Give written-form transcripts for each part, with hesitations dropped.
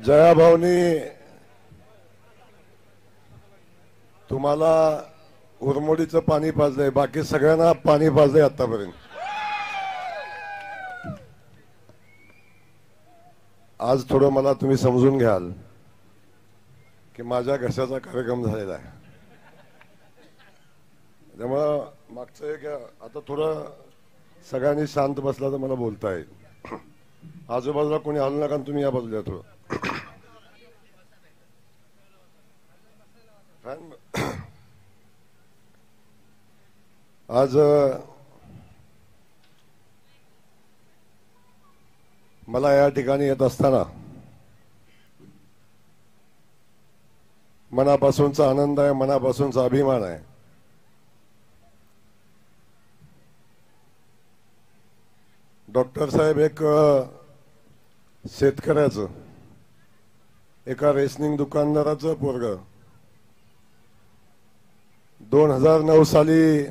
जयाभाऊनी तुम्हाला उरमोडीचं पाणी पाजलंय, बाकी सगळ्यांना पाणी पाजलंय आतापर्यंत. आज थोडं मला तुम्ही समजून घ्याल की माझ्या घशाचा कार्यक्रम झालेला आहे, त्यामुळं मागचं एक आता थोडं सगळ्यांनी शांत बसला तर मला बोलता येईल. आजूबाजूला कोणी हलू नका, तुम्ही या बाजूला थोडं. आज मला या ठिकाणी येत असताना मनापासूनचा आनंद आहे, मनापासूनचा अभिमान आहे. डॉक्टर साहेब एक शेतकऱ्याचं, एका रेशनिंग दुकानदाराचं पोरग 2009 साली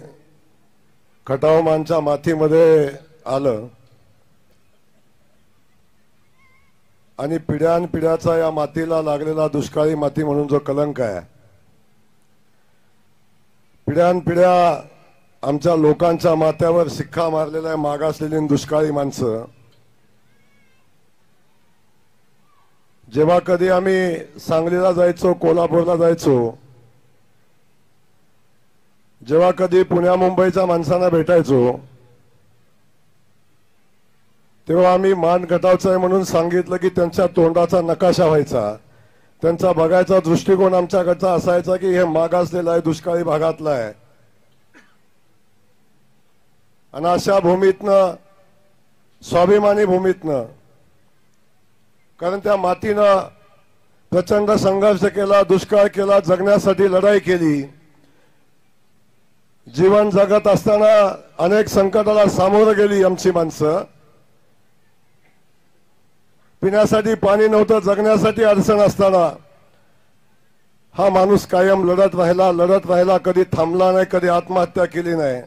खटावमानच्या मातीमध्ये आलं आणि पिढ्यानपिढ्याचा या मातीला लागलेला दुष्काळी माती म्हणून जो कलंक आहे, पिढ्यानपिढ्या आमच्या लोकांच्या माथ्यावर शिक्का मारलेला आहे. मागासलेली दुष्काळी माणसं. जेव्हा कधी आम्ही सांगलीला जायचो, कोल्हापूरला जायचो, जेव्हा कधी पुण्या मुंबईच्या माणसांना भेटायचो, तेव्हा आम्ही मान खटावचा आहे म्हणून सांगितलं की त्यांच्या तोंडाचा नकाशा व्हायचा, त्यांचा बघायचा दृष्टिकोन आमच्याकडचा असायचा की हे मागासलेला आहे, दुष्काळी भागातला आहे. आणि अशा भूमीतनं, स्वाभिमानी भूमीतनं, कारण त्या मातीनं प्रचंड संघर्ष केला, दुष्काळ केला, जगण्यासाठी लढाई केली. जीवन जगत असताना अनेक संकटाला सामोरं गेली आमची माणसं. पिण्यासाठी पाणी नव्हतं, जगण्यासाठी अडचण असताना हा माणूस कायम लढत राहिला, कधी थांबला नाही, कधी आत्महत्या केली नाही.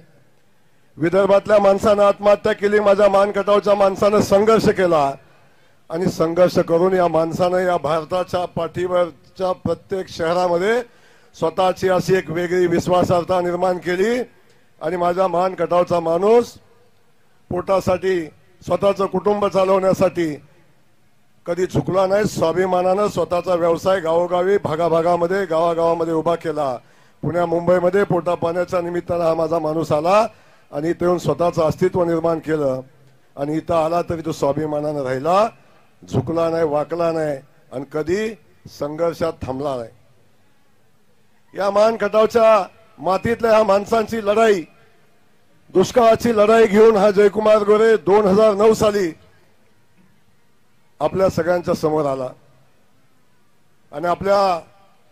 विदर्भातल्या माणसानं आत्महत्या केली, माझ्या मानखटावच्या माणसानं संघर्ष केला आणि संघर्ष करून या माणसानं या भारताच्या पाठीवरच्या प्रत्येक शहरामध्ये स्वतःची अशी एक वेगळी विश्वासार्हता निर्माण केली. आणि माझा मानखटावचा माणूस पोटासाठी, स्वतःचं कुटुंब चालवण्यासाठी कधी झुकला नाही. स्वाभिमानानं स्वतःचा व्यवसाय गावोगावी, भागाभागामध्ये, गावागावामध्ये उभा केला. पुण्या मुंबईमध्ये पोटा पाण्याच्या निमित्तानं हा माझा माणूस आला आणि इथे येऊन स्वतःचं अस्तित्व निर्माण केलं. आणि इथं आला तरी तो स्वाभिमानानं राहिला, झुकला नाही, वाकला नाही आणि कधी संघर्षात थांबला नाही. या मानखटावच्या मातीतल्या ह्या माणसांची लढाई, दुष्काळाची लढाई घेऊन हा जयकुमार गोरे 2009 साली आपल्या सगळ्यांच्या समोर आला. आणि आपल्या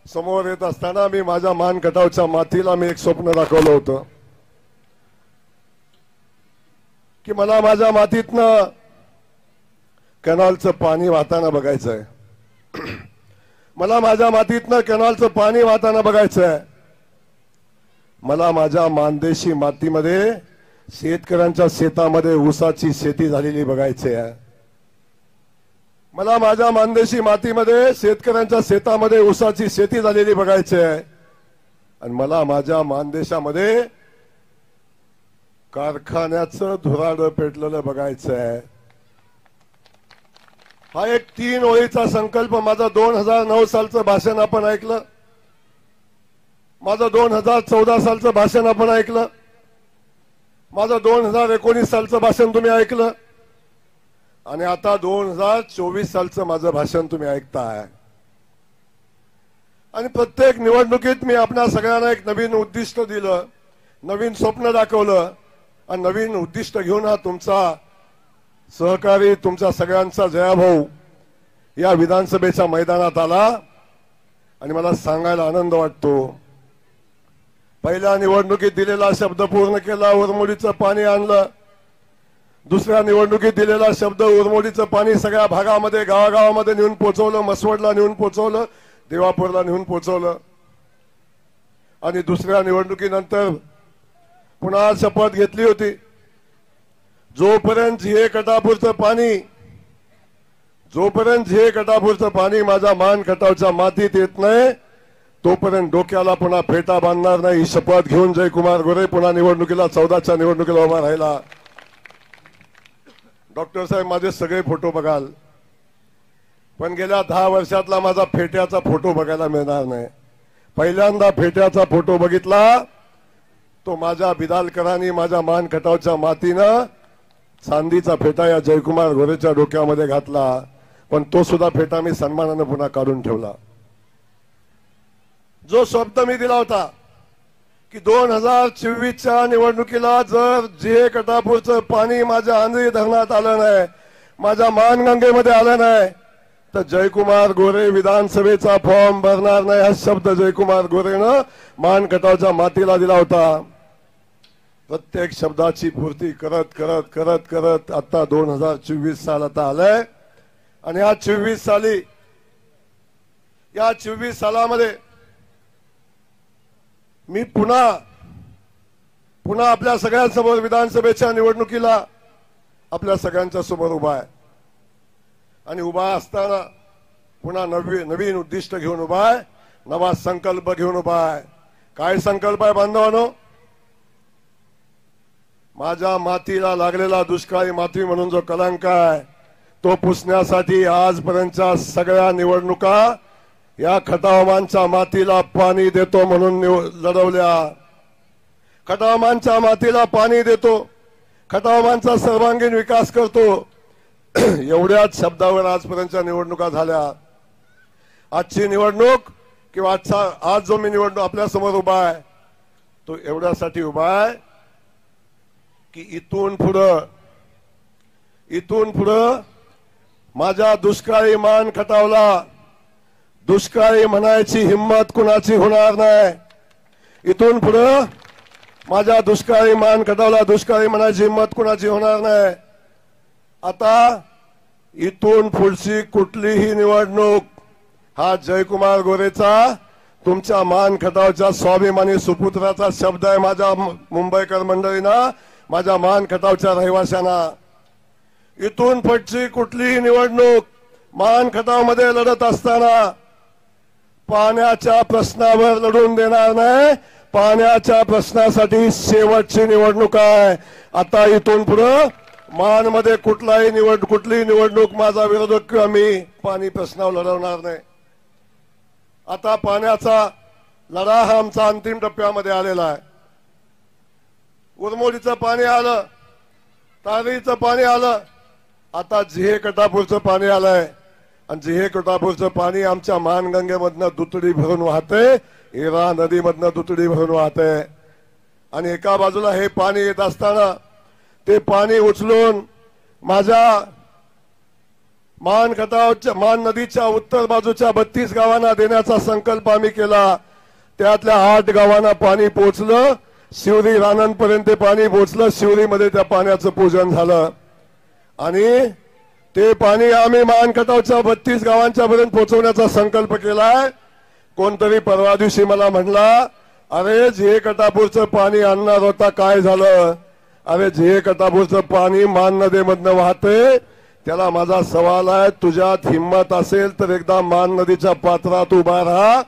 समोर येत असताना मी माझ्या मानखटावच्या मातीला मी एक स्वप्न दाखवलं होतं की मला माझ्या मातीतनं कॅनॉलचं पाणी वाहताना बघायचंय. मला माझ्या मातीतनं कॅनॉलचं पाणी वाहताना बघायचंय. मला माझ्या मानदेशी मातीमध्ये शेतकऱ्यांच्या शेतामध्ये ऊसाची शेती झालेली बघायची आहे. मला माझ्या मानदेशी मातीमध्ये शेतकऱ्यांच्या शेतामध्ये ऊसाची शेती झालेली बघायची आहे. आणि मला माझ्या मानदेशामध्ये कारखान्याचं धुराडं पेटलेलं बघायचं आहे. हा एक 3 ओळीचा संकल्प. माझं 2009 सालचं भाषण आपण ऐकलं, माझं 2014 सालचं भाषण आपण ऐकलं, माझं 2019 सालचं भाषण तुम्ही ऐकलं आणि आता 2024 सालचं माझं भाषण तुम्ही ऐकताय. आणि प्रत्येक निवडणुकीत मी आपल्या सगळ्यांना एक नवीन उद्दिष्ट दिलं, नवीन स्वप्न दाखवलं आणि नवीन उद्दिष्ट घेऊन हा तुमचा सहकारी, तुमच्या सगळ्यांचा जयाभाऊ या विधानसभेच्या मैदानात आला. आणि मला सांगायला आनंद वाटतो, पहिल्या निवडणुकीत दिलेला शब्द पूर्ण केला, उरमोडीचं पाणी आणलं. दुसऱ्या निवडणुकीत दिलेला शब्द, उरमोडीचं पाणी सगळ्या भागामध्ये, गावागावामध्ये नेऊन पोहोचवलं, मसवडला नेऊन पोहोचवलं, देवापूरला नेऊन पोहोचवलं. आणि दुसऱ्या निवडणुकीनंतर पुन्हा शपथ घेतली होती, जोपर्यंत हे कटापूरचं पाणी जोपर्यंत झे कटापूरचं पाणी माझ्या मान खटावच्या मातीत येत नाही तोपर्यंत डोक्याला पुन्हा फेटा बांधणार नाही ही शपथ घेऊन जयकुमार गोरे पुन्हा निवडणुकीला 14च्या निवडणुकीला उभा राहिला। डॉक्टर साहेब माझे सगळे फोटो बघाल पण गेल्या 10 वर्षातला माझा फेट्याचा फोटो बघायला मिळणार नाही। पहिल्यांदा फेट्याचा फोटो बघितला तो माझ्या बिदालकरांनी माझ्या मान खटावच्या मातीनं चांदीचा फेटा या जयकुमार गोरेच्या डोक्यामध्ये घातला पण तो सुद्धा फेटा मी सन्मानाने पुन्हा काढून ठेवला। जो शब्द मी दिला होता की 2024च्या निवडणुकीला जर जे कटापूरचं पाणी माझ्या आंधळी धरणात आलं नाही माझ्या मानगंगेमध्ये आलं नाही तर जयकुमार गोरे विधानसभेचा फॉर्म भरणार नाही हा शब्द जयकुमार गोरेनं मान खटावच्या मातीला दिला होता। प्रत्येक शब्दाची पूर्ती करत करत करत करत आता 2024 साल आता आलंय आणि या 24 सालामध्ये मी पुन्हा आपल्या सगळ्यांसमोर विधानसभेच्या निवडणुकीला आपल्या सगळ्यांच्या समोर उभा आहे आणि उभा असताना पुन्हा नवीन उद्दिष्ट घेऊन उभा आहे नवा संकल्प घेऊन उभा आहे। काय संकल्प आहे बांधवांनो? माझ्या मातीला लागलेला दुष्काळी माती म्हणून जो कलंक आहे तो पुसण्यासाठी आजपर्यंतच्या सगळ्या निवडणुका या खटावमानच्या मातीला पाणी देतो म्हणून लढवल्या। खटावमानच्या मातीला पाणी देतो खटावमानचा सर्वांगीण विकास करतो एवढ्याच शब्दावर आजपर्यंतच्या निवडणुका झाल्या। आजची निवडणूक किंवा आज जो मी निवडणूक आपल्या समोर उभा आहे तो एवढ्यासाठी उभा आहे की इथून पुढं माझ्या दुष्काळी मान खटावला दुष्काळी म्हणायची हिम्मत कुणाची होणार नाही। इथून पुढं माझ्या दुष्काळी मान खटावला दुष्काळी म्हणायची हिम्मत कुणाची होणार नाही। आता इथून पुढची कुठलीही निवडणूक हा जयकुमार गोरेचा तुमच्या मान खटावच्या स्वाभिमानी सुपुत्राचा शब्द आहे। माझ्या मुंबईकर मंडळींना माझ्या मान खटावच्या रहिवाशांना इथून पुढची कुठलीही निवडणूक मान खटावमध्ये लढत असताना पाण्याच्या प्रश्नावर लढून देणार नाही। पाण्याच्या प्रश्नासाठी शेवटची निवडणूक आहे। आता इथून पुढे मानमध्ये कुठलीही निवडणूक माझा विरोधक किंवा मी पाणी प्रश्नावर लढवणार नाही। आता पाण्याचा लढा हा आमचा अंतिम टप्प्यामध्ये आलेला आहे। उरमोडीचं पाणी आलं तारीचं पाणी आलं आता झे कटापूरचं पाणी आलंय आणि झे कटापूरचं पाणी आमच्या मानगंगेमधनं दुतडी भरून वाहते एरा नदीमधनं दुतडी भरून वाहते आणि एका बाजूला हे पाणी येत असताना ते पाणी उचलून माझ्या मान नदीच्या उत्तर बाजूच्या 32 गावांना देण्याचा संकल्प आम्ही केला। त्यातल्या 8 गावांना पाणी पोहोचलं शिवरी रानंपर्यंत पाणी पोहोचलं शिवरीमध्ये त्या पाण्याचं पूजन झालं आणि ते पाणी आम्ही मान खटावच्या 32 गावांच्या पर्यंत पोहोचवण्याचा संकल्प केलाय। कोणतरी परवा दिवशी मला म्हणला अरे झे कटापूरचं पाणी आणणार होता काय झालं? अरे झे कटापूरचं पाणी मान नदीमधनं वाहते त्याला माझा सवाल आहे तुझ्यात हिम्मत असेल तर एकदा मान नदीच्या पात्रात उभा राहा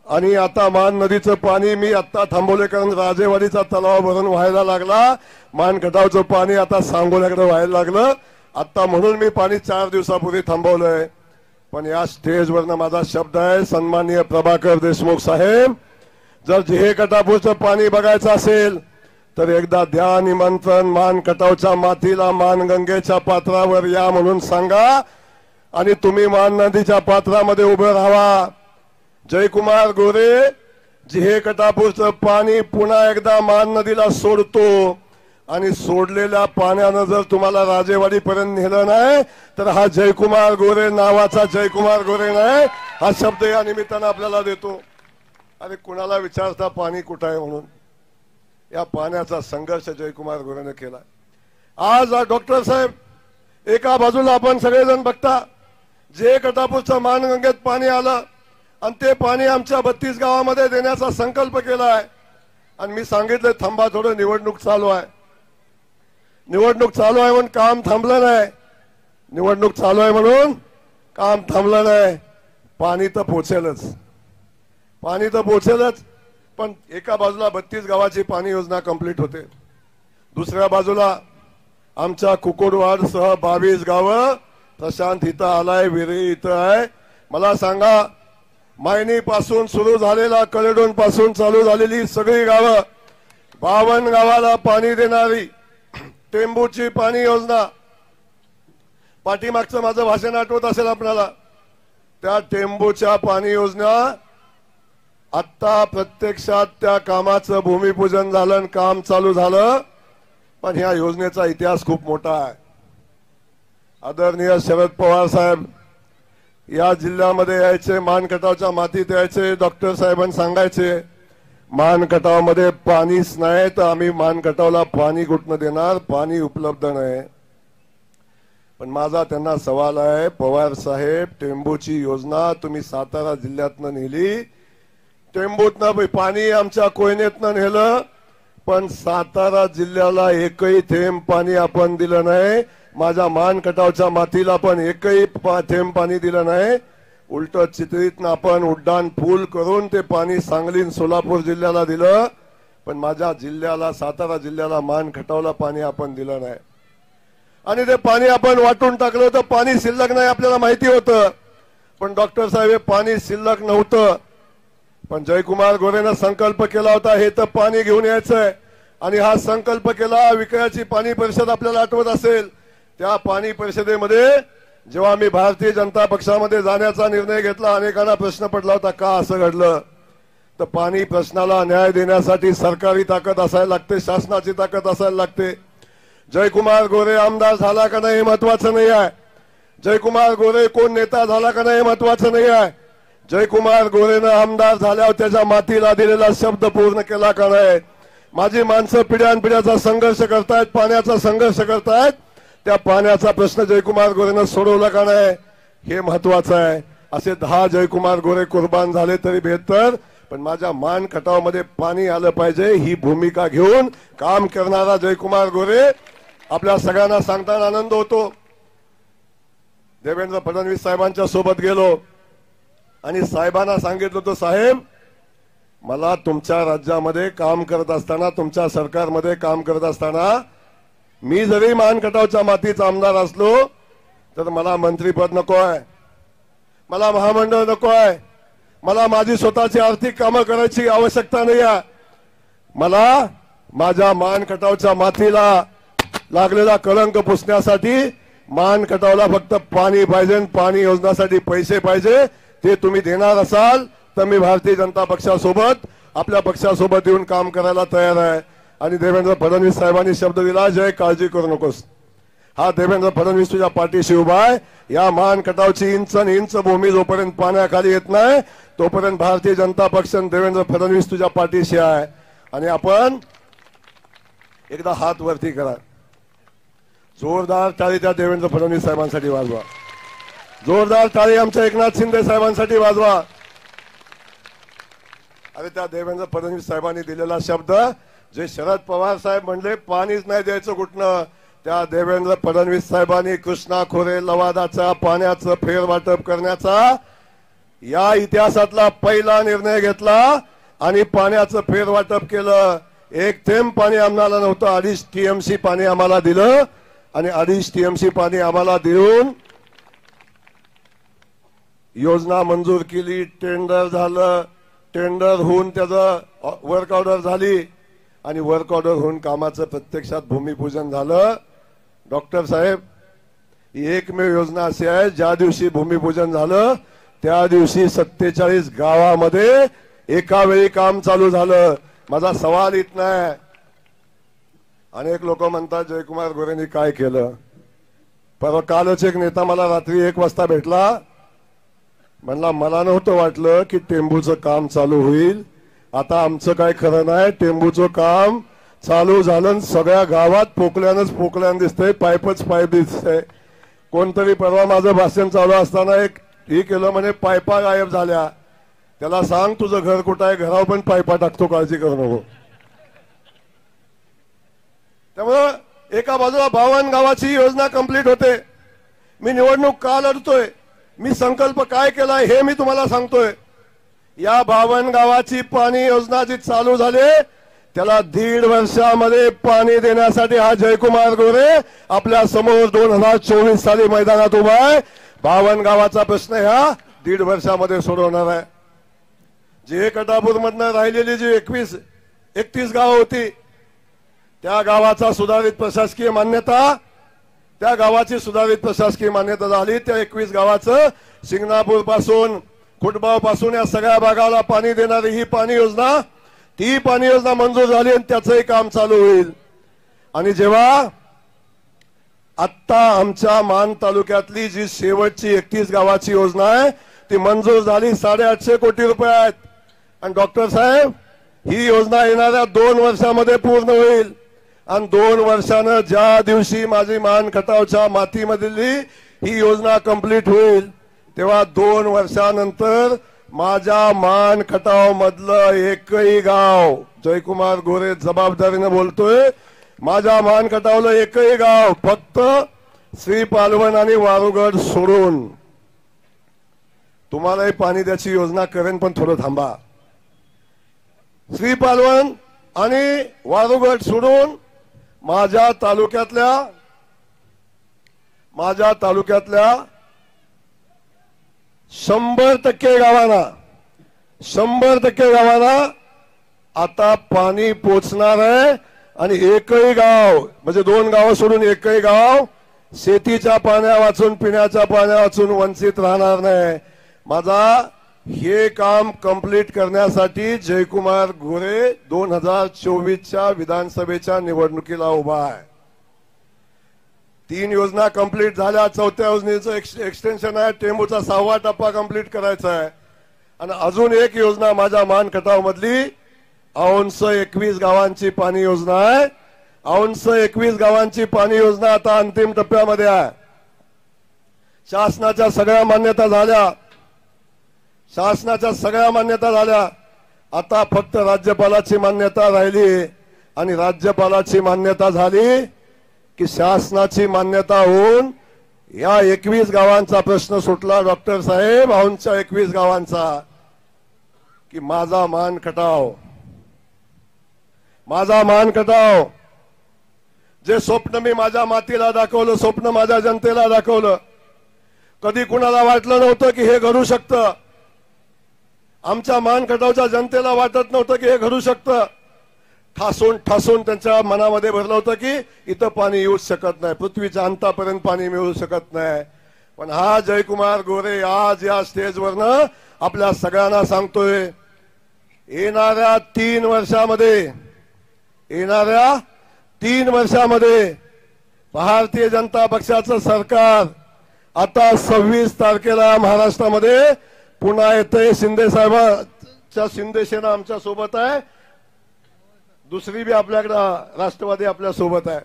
आणि आता मान नदीचं पाणी मी आता थांबवले कारण राजेवाडीचा तलाव भरून व्हायला लागला मान खटावचं पाणी आता सांगोल्याकडे व्हायला लागलं आता म्हणून मी पाणी 4 दिवसापूर्वी थांबवलंय। पण या स्टेजवरनं माझा शब्द आहे सन्माननीय प्रभाकर देशमुख साहेब जर झे कटापूरचं पाणी बघायचं असेल तर एकदा द्या निमंत्रण मान खटावच्या मातीला मानगंगेच्या पात्रावर या म्हणून सांगा आणि तुम्ही मान नदीच्या पात्रामध्ये उभे राहा। जयकुमार गोरे झे कटापूरचं पाणी पुन्हा एकदा मान नदीला सोडतो आणि सोडलेल्या पाण्यानं जर तुम्हाला राजेवाडीपर्यंत नेलं नाही तर हा जयकुमार गोरे नावाचा जयकुमार गोरे नाही हा शब्द या निमित्तानं आपल्याला देतो। अरे कुणाला विचारता पाणी कुठं आहे म्हणून या पाण्याचा संघर्ष जयकुमार गोरेने केला। आज डॉक्टर साहेब एका बाजूला आपण सगळेजण बघता झे कटापूरचं मानगंगेत पाणी आलं आणि ते पाणी आमच्या 32 गावामध्ये देण्याचा संकल्प केलाय आणि मी सांगितलं थांबा थोडं निवडणूक चालू आहे म्हणून काम थांबलं नाही। निवडणूक चालू आहे म्हणून काम थांबलं नाही, पाणी तर पोचेलच, पाणी तर पोचेलच. पण एका बाजूला 32 गावाची पाणी योजना कंप्लीट होते, दुसऱ्या बाजूला आमच्या कुकुडवाडसह 22 गावं, प्रशांत इथं आलाय, विरी इथं आहे. मला सांगा, मायनी पासून सुरू झालेला, कलेडोन पासून चालू झालेली सगळी गावं, 52 गावाला पाणी देणारी टेंबूची पाणी योजना, पाठीमागचं माझं भाषण आठवत असेल आपल्याला, त्या टेंबूच्या पाणी योजना आता प्रत्यक्षात त्या कामाचं भूमिपूजन झालं, काम चालू झालं. पण ह्या योजनेचा इतिहास खूप मोठा आहे. आदरणीय शरद पवार साहेब या जिल्ह्यामध्ये यायचे, मानखटावच्या मातीत यायचे, डॉक्टर साहेबांनी सांगायचे मानखटावमध्ये पाणीच नाही, तर आम्ही मानखटावला पाणी कुठनं देणार, पाणी उपलब्ध नाही. पण माझा त्यांना सवाल आहे, पवार साहेब, टेंबूची योजना तुम्ही सातारा जिल्ह्यातनं नेली, टेंबूतनं पाणी आमच्या कोयनेतनं नेलं, पण सातारा जिल्ह्याला एकही थेंब पाणी आपण दिलं नाही. माझ्या मानखटावच्या मातीला पण एकही थेंब पाणी दिलं नाही. उलट चित्रीतनं आपण उड्डाण पूल करून ते पाणी सांगली सोलापूर जिल्ह्याला दिलं, पण माझ्या जिल्ह्याला, सातारा जिल्ह्याला, मानखटावला पाणी आपण दिलं नाही. आणि ते पाणी आपण वाटून टाकलं होतं, पाणी शिल्लक नाही आपल्याला माहिती होतं. पण डॉक्टर साहेब, हे पाणी शिल्लक नव्हतं, पण जयकुमार गोरेनं संकल्प केला होता हे तर पाणी घेऊन यायचंय. आणि हा संकल्प केला, विकयाची पाणी परिषद आपल्याला आठवत असेल, त्या पाणी परिषदेमध्ये जेव्हा मी भारतीय जनता पक्षामध्ये जाण्याचा निर्णय घेतला, अनेकांना प्रश्न पडला होता का असं घडलं. तर पाणी प्रश्नाला न्याय देण्यासाठी सरकारी ताकद असायला लागते, शासनाची ताकद असायला लागते. जयकुमार गोरे आमदार झाला का नाही हे महत्वाचं नाही आहे, जयकुमार गोरे कोण नेता झाला का नाही हे महत्वाचं नाही आहे, जयकुमार गोरेनं आमदार झाल्यावर त्याच्या मातीला दिलेला शब्द पूर्ण केला का नाही. माझी माणसं पिढ्यानपिढ्याचा संघर्ष करतायत, पाण्याचा संघर्ष करतायत, त्या पाण्याचा प्रश्न जयकुमार गोरेनं सोडवला का नाही हे महत्वाचं आहे. असे 10 जयकुमार गोरे कुर्बान झाले तरी बेहतर, पण माझ्या मानखटावमध्ये पाणी आलं पाहिजे ही भूमिका घेऊन काम करणारा जयकुमार गोरे आपल्या सगळ्यांना सांगताना आनंद होतो. देवेंद्र फडणवीस साहेबांच्या सोबत गेलो आणि साहेबांना सांगितलं होतं, साहेब मला तुमच्या राज्यामध्ये काम करत असताना, तुमच्या सरकारमध्ये काम करत असताना, मी जरी मानखटावच्या मातीचा आमदार असलो तर मला मंत्रीपद नको आहे, मला महामंडळ नको आहे, मला माझी स्वतःची आर्थिक कामं करायची आवश्यकता नाही आहे. मला माझ्या मानखटावच्या मातीला लागलेला कलंक पुसण्यासाठी मानखटावला फक्त पाणी पाहिजे, पाणी योजनासाठी पैसे पाहिजे. ते तुम्ही देणार असाल तर मी भारतीय जनता पक्षासोबत, आपल्या पक्षासोबत येऊन काम करायला तयार आहे. आणि देवेंद्र फडणवीस साहेबांनी शब्द दिला, जय काळजी करू नकोस. हा देवेंद्र फडणवीस तुझ्या पाठीशी उभा आहे. या मानखटावची इंच न इंच भूमी जोपर्यंत पाण्याखाली येत नाही तोपर्यंत भारतीय जनता पक्ष देवेंद्र फडणवीस तुझ्या पाठीशी आहे. आणि आपण एकदा हात वरती करा, जोरदार टाळी त्या देवेंद्र फडणवीस साहेबांसाठी वाजवा, जोरदार टाळी आमच्या एकनाथ शिंदे साहेबांसाठी वाजवा. अरे त्या देवेंद्र फडणवीस साहेबांनी दिलेला शब्द, जे शरद पवार साहेब म्हणले पाणीच नाही द्यायचं कुठनं, त्या देवेंद्र फडणवीस साहेबांनी कृष्णा खोरे लवादाचा पाण्याचं फेरवाटप करण्याचा या इतिहासातला पहिला निर्णय घेतला आणि पाण्याचं फेरवाटप केलं. एक थेंब पाणी आम्हाला नव्हतं, 2.5 TMC पाणी आम्हाला दिलं आणि 2.5 TMC पाणी आम्हाला देऊन योजना मंजूर केली, टेंडर झालं, टेंडर होऊन त्याचं वर्क ऑर्डर झाली आणि वर्क ऑर्डर होऊन कामाचं प्रत्यक्षात भूमिपूजन झालं. डॉक्टर साहेब, एकमेव योजना अशी आहे ज्या दिवशी भूमिपूजन झालं त्या दिवशी 47 गावामध्ये एका वेळी काम चालू झालं. माझा सवाल इथं नाही, अनेक लोक म्हणतात जयकुमार गोरेंनी काय केलं. परवा कालच एक नेता मला रात्री 1 वाजता भेटला, म्हणला मला नव्हतं वाटलं की टेंबूचं काम चालू होईल, आता आमचं काय खरं नाही, टेंबूचं काम चालू झालं, सगळ्या गावात पोकल्यानच पोकल्यान दिसतंय, पाईपच पाईप दिसतंय. कोणतरी परवा माझं भाषण चालू असताना एक ही केलं म्हणे पायपा गायब झाल्या, त्याला सांग तुझं घर कुठं आहे, घरावर पण पायपा टाकतो, काळजी करू नको. त्यामुळं एका बाजूला 52 गावाची योजना कंप्लीट होते. मी निवडणूक का लढतोय, मी संकल्प काय केलाय हे मी तुम्हाला सांगतोय। या 52 गावाची पाणी योजना जी चालू झाली त्याला 1.5 वर्षामध्ये पाणी देण्यासाठी हा जयकुमार गोरे आपल्या समोर 2024 साली मैदानात उभा आहे। 52 गावाचा प्रश्न ह्या 1.5 वर्षामध्ये सोडवणार आहे। जे कटापूर मधनं राहिलेली जी 31 गाव होती त्या गावाचा सुधारित प्रशासकीय मान्यता झाली। त्या 21 गावाचं शिंगणापूर पासून खुटबाव पासून या सगळ्या भागाला पाणी देणारी ही पाणी योजना मंजूर झाली आणि त्याचंही काम चालू होईल। आणि जेव्हा आत्ता आमच्या मान तालुक्यातली जी शेवटची 31 गावाची योजना आहे ती मंजूर झाली, 850 कोटी रुपये आहेत। आणि डॉक्टर साहेब ही योजना येणाऱ्या 2 वर्षामध्ये पूर्ण होईल। आणि 2 वर्षानं ज्या दिवशी माझी मान खटावच्या मातीमधली ही योजना कंप्लीट होईल तेव्हा 2 वर्षानंतर माझ्या मान खटाव मधलं एकही गाव, जयकुमार गोरे जबाबदारीने बोलतोय, माझ्या मान खटावलं एकही गाव फक्त श्री पालवण आणि वारुगड सोडून तुम्हालाही पाणी द्यायची योजना करेन, पण थोडं थांबा। श्री पालवण आणि वारुगड सोडून माझ्या तालुक्यातल्या 100% गावांना आता पाणी पोचणार आहे। आणि एकही गाव म्हणजे 2 गाव सोडून एकही गाव शेतीच्या पाण्या वाचून पिण्याच्या पाण्या वाचून वंचित राहणार नाही। माझा हे काम कंप्लीट करण्यासाठी जयकुमार गोरे 2024च्या विधानसभेच्या निवडणुकीला उभा आहे। 3 योजना कंप्लीट झाल्या, 4थ्या योजनेचं एक्सटेन्शन आहे, टेंबूचा 6वा टप्पा कंप्लीट करायचा आहे। आणि अजून एक योजना माझ्या मान खटाव मधली 21 गावांची पाणी योजना आहे। 21 गावांची पाणी योजना आता अंतिम टप्प्यामध्ये आहे। शासनाच्या सगळ्या मान्यता झाल्या, आता फक्त राज्यपालाची मान्यता राहिली। आणि राज्यपालाची मान्यता झाली की शासनाची मान्यता होऊन या 21 गावांचा प्रश्न सुटला। डॉक्टर साहेब 21 गावांचा की माझा मान खटाव जे स्वप्न मी माझ्या मातीला दाखवलं, स्वप्न माझ्या जनतेला दाखवलं, कधी कुणाला वाटलं नव्हतं की हे घडू शकतं। आमच्या मान खटावच्या जनतेला वाटत नव्हतं की हे घडू शकतं। ठासून त्यांच्या मनामध्ये भरलं होतं की इथं पाणी येऊच शकत नाही, पृथ्वीच्या अंतापर्यंत पाणी मिळू शकत नाही। पण हा जयकुमार गोरे आज या स्टेजवरनं आपल्या सगळ्यांना सांगतोय, येणाऱ्या 3 वर्षामध्ये भारतीय जनता पक्षाचं सरकार आता 26 तारखेला महाराष्ट्रामध्ये पुन्हा येते। शिंदे सेना आमच्या सोबत आहे, दुसरी बी आपल्याकडे राष्ट्रवादी आपल्या सोबत आहे।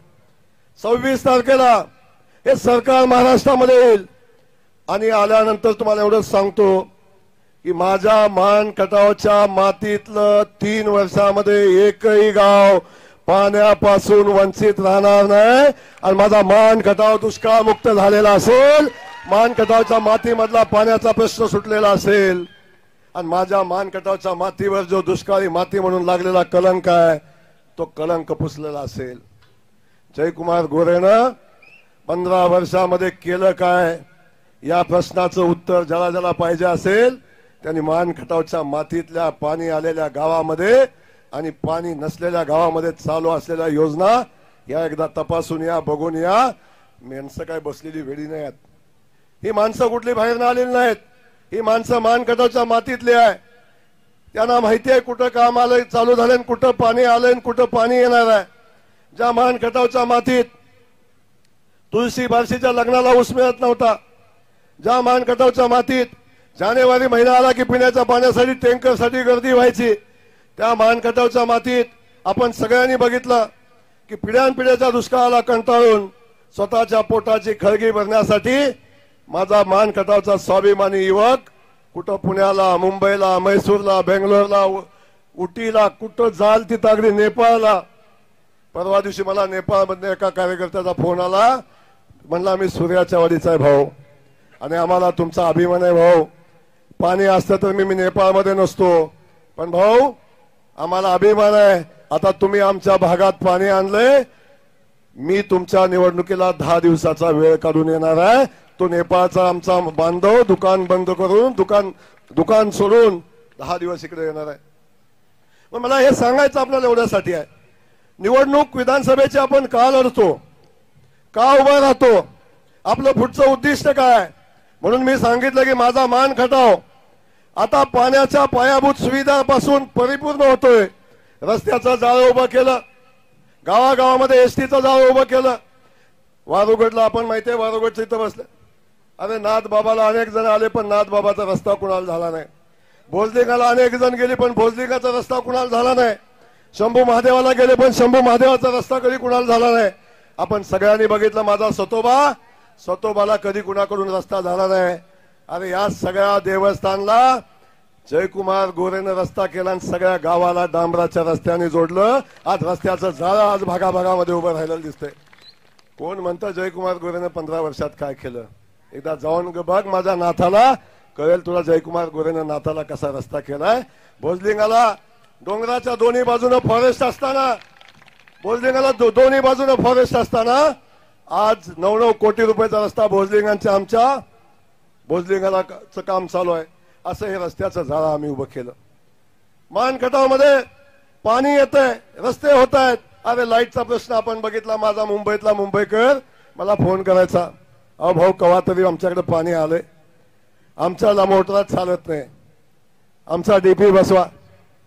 26 तारखेला हे सरकार महाराष्ट्रामध्ये येईल। आणि आल्यानंतर तुम्हाला एवढंच सांगतो की माझ्या मान खटावच्या मातीतलं 3 वर्षामध्ये एकही गाव पाण्यापासून वंचित राहणार नाही। आणि माझा मान खटाव दुष्काळ मुक्त झालेला असेल, मान खटावच्या मातीमधला पाण्याचा प्रश्न सुटलेला असेल। आणि माझ्या मान खटावच्या मातीवर जो दुष्काळी माती म्हणून लागलेला कलंक आहे तो कलंक पुसलेला असेल। जयकुमार गोरेनं 15 वर्षामध्ये केलं काय या प्रश्नाचं उत्तर ज्याला पाहिजे असेल त्यांनी मान खटावच्या मातीतल्या पाणी आलेल्या गावामध्ये आणि पाणी नसलेल्या गावामध्ये चालू असलेल्या योजना या एकदा तपासून या, बघून या। माणसं काय बसलेली वेळी नाही आहेत, ही माणसं कुठली बाहेर आलेली नाहीत, ही माणसं मान खटावच्या मातीतली आहे। त्यांना माहिती आहे कुठं काम आलंय, चालू झालंय, कुठं पाणी आलंय, कुठं पाणी येणार आहे। ज्या मान खटावच्या मातीत तुळशी बारशीच्या लग्नाला ऊस मिळत नव्हता, ज्या मान खटावच्या मातीत जानेवारी महिना आला की पिण्याच्या पाण्यासाठी टँकरसाठी गर्दी व्हायची, त्या मान खटावच्या मातीत आपण सगळ्यांनी बघितलं की पिढ्यानपिढ्याच्या दुष्काळाला कंटाळून स्वतःच्या पोटाची खळगी भरण्यासाठी माझा मान खटावचा स्वाभिमानी युवक कुठं पुण्याला, मुंबईला, मैसूरला, बेंगलोरला, उटीला, कुठं जाल ती तागडी नेपाळला। परवा दिवशी मला नेपाळमधल्या एका कार्यकर्त्याचा फोन आला, म्हणला मी सूर्याच्या वाडीचा आहे भाऊ, आणि आम्हाला तुमचा अभिमान आहे भाऊ. पाणी असतं तर मी नेपाळमध्ये नसतो, पण भाऊ आम्हाला अभिमान आहे. आता तुम्ही आमच्या भागात पाणी आणलंय, मी तुमच्या निवडणुकीला 10 दिवसाचा वेळ काढून येणार आहे. तो नेपाळचा आमचा बांधव दुकान बंद करून दुकान सोडून 10 दिवस इकडे येणार आहे. मग मला हे सांगायचं आपल्याला एवढ्यासाठी आहे, निवडणूक विधानसभेची आपण का लढतो, का उभा राहतो, आपलं पुढचं उद्दिष्ट काय. म्हणून मी सांगितलं की माझा मान खटाव आता पाण्याच्या पायाभूत सुविधापासून परिपूर्ण होतोय. रस्त्याचं जाळं उभं केलं, गावागावामध्ये एसटीचं जाळं उभं केलं. वारुगडला आपण माहितीये, वारुगडचं इथं बसलं. अरे नाथ बाबाला अनेक जण आले पण नाथ बाबाचा रस्ता कुणाला झाला नाही. भोजलिंगाला अनेक जण गेले पण भोजलिंगाचा रस्ता कुणाला झाला नाही. शंभू महादेवाला गेले पण शंभू महादेवाचा रस्ता कधी कुणाला झाला नाही. आपण सगळ्यांनी बघितलं माझा सतोबाला कधी कुणाकडून रस्ता झाला नाही. अरे या सगळ्या देवस्थानला जयकुमार गोरेनं रस्ता केला आणि सगळ्या गावाला डांबराच्या रस्त्याने जोडलं. आज रस्त्याचं जाळं आज भागाभागामध्ये उभं राहिलेलं दिसतंय. कोण म्हणतं जयकुमार गोरेनं 15 वर्षात काय केलं. एकदा जाऊन बघ माझ्या नाथाला, कळेल तुला जयकुमार गोरेनं नाथाला कसा रस्ता केलाय. भोजलिंगाला डोंगराच्या दोन्ही बाजूने फॉरेस्ट असताना, भोजलिंगाला दोन्ही बाजूने फॉरेस्ट असताना आज 9-9 कोटी रुपयाचा रस्ता भोजलिंगांच्या आमच्या भोजलिंगाला काम चालू आहे. असं हे रस्त्याचं जाळं आम्ही उभं केलं. मानखटावमध्ये पाणी येतंय, रस्ते होत आहेत. अरे लाईटचा प्रश्न आपण बघितला. माझा मुंबईतला मुंबईकर मला फोन करायचा, अहो भाऊ कवा तरी आमच्याकडे पाणी आलंय, आमच्याला मोटरात चालत नाही, आमचा डीपी बसवा.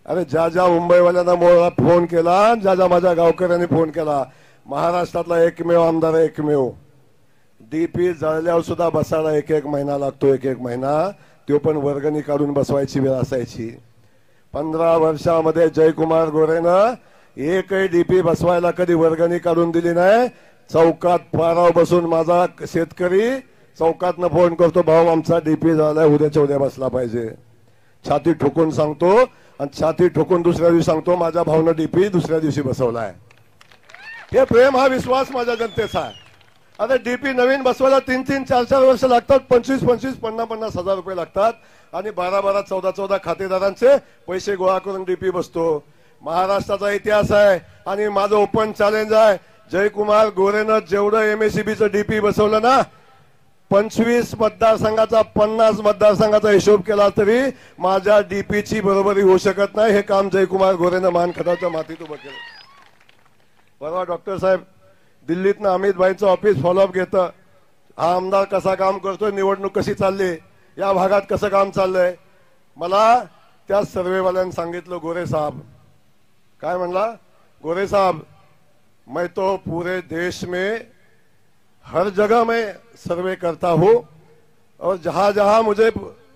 अरे ज्या मुंबईवाल्यांना मला फोन केला, ज्या माझ्या गावकऱ्यांनी फोन केला, महाराष्ट्रातला एकमेव आमदार, एकमेव डीपी जळल्यावर सुद्धा बसायला एक महिना लागतो, एक महिना. तो पण वर्गणी काढून बसवायची वेळ असायची. 15 वर्षामध्ये जयकुमार गोरेनं एकही डीपी बसवायला कधी वर्गणी काढून दिली नाही. चौकात पाराव बसून माझा शेतकरी चौकातनं फोन करतो, भाऊ आमचा डीपी झालाय, उद्याच्या उद्या बसला पाहिजे. छाती ठोकून सांगतो आणि छाती ठोकून दुसऱ्या दिवशी सांगतो माझ्या भाऊनं डीपी दुसऱ्या दिवशी बसवलाय. हे प्रेम, हा विश्वास माझ्या जनतेचा आहे. आता डीपी नवीन बसवायला 3-3, 4-4 वर्ष लागतात, 25-25, 50-50 हजार रुपये लागतात आणि 12-12, 14-14 खातेदारांचे पैसे गोळा करून डीपी बसतो. महाराष्ट्राचा इतिहास आहे आणि माझं ओपन चॅलेंज आहे, जयकुमार गोरेनं जेवढं एमएससीबीचं डीपी बसवलं ना, 25 मतदारसंघाचा 50 मतदारसंघाचा हिशोब केला तरी माझ्या डीपीची बरोबरी होऊ शकत नाही. हे काम जयकुमार गोरेनं मानखटावच्या मातीत उभं केलं. परवा डॉक्टर साहेब दिल्लीतनं अमित भाईंचं ऑफिस फॉलोअप घेतं, हा आमदार कसा काम करतोय, निवडणूक कशी चालली, या भागात कसं काम चाललंय. मला त्या सर्वेवाल्यांनी सांगितलं, गोरे साहब काय म्हणला, गोरे साहब मैं तो पूरे देश में हर जगह मैं सर्वे करता हूं और जहां जहां मुझे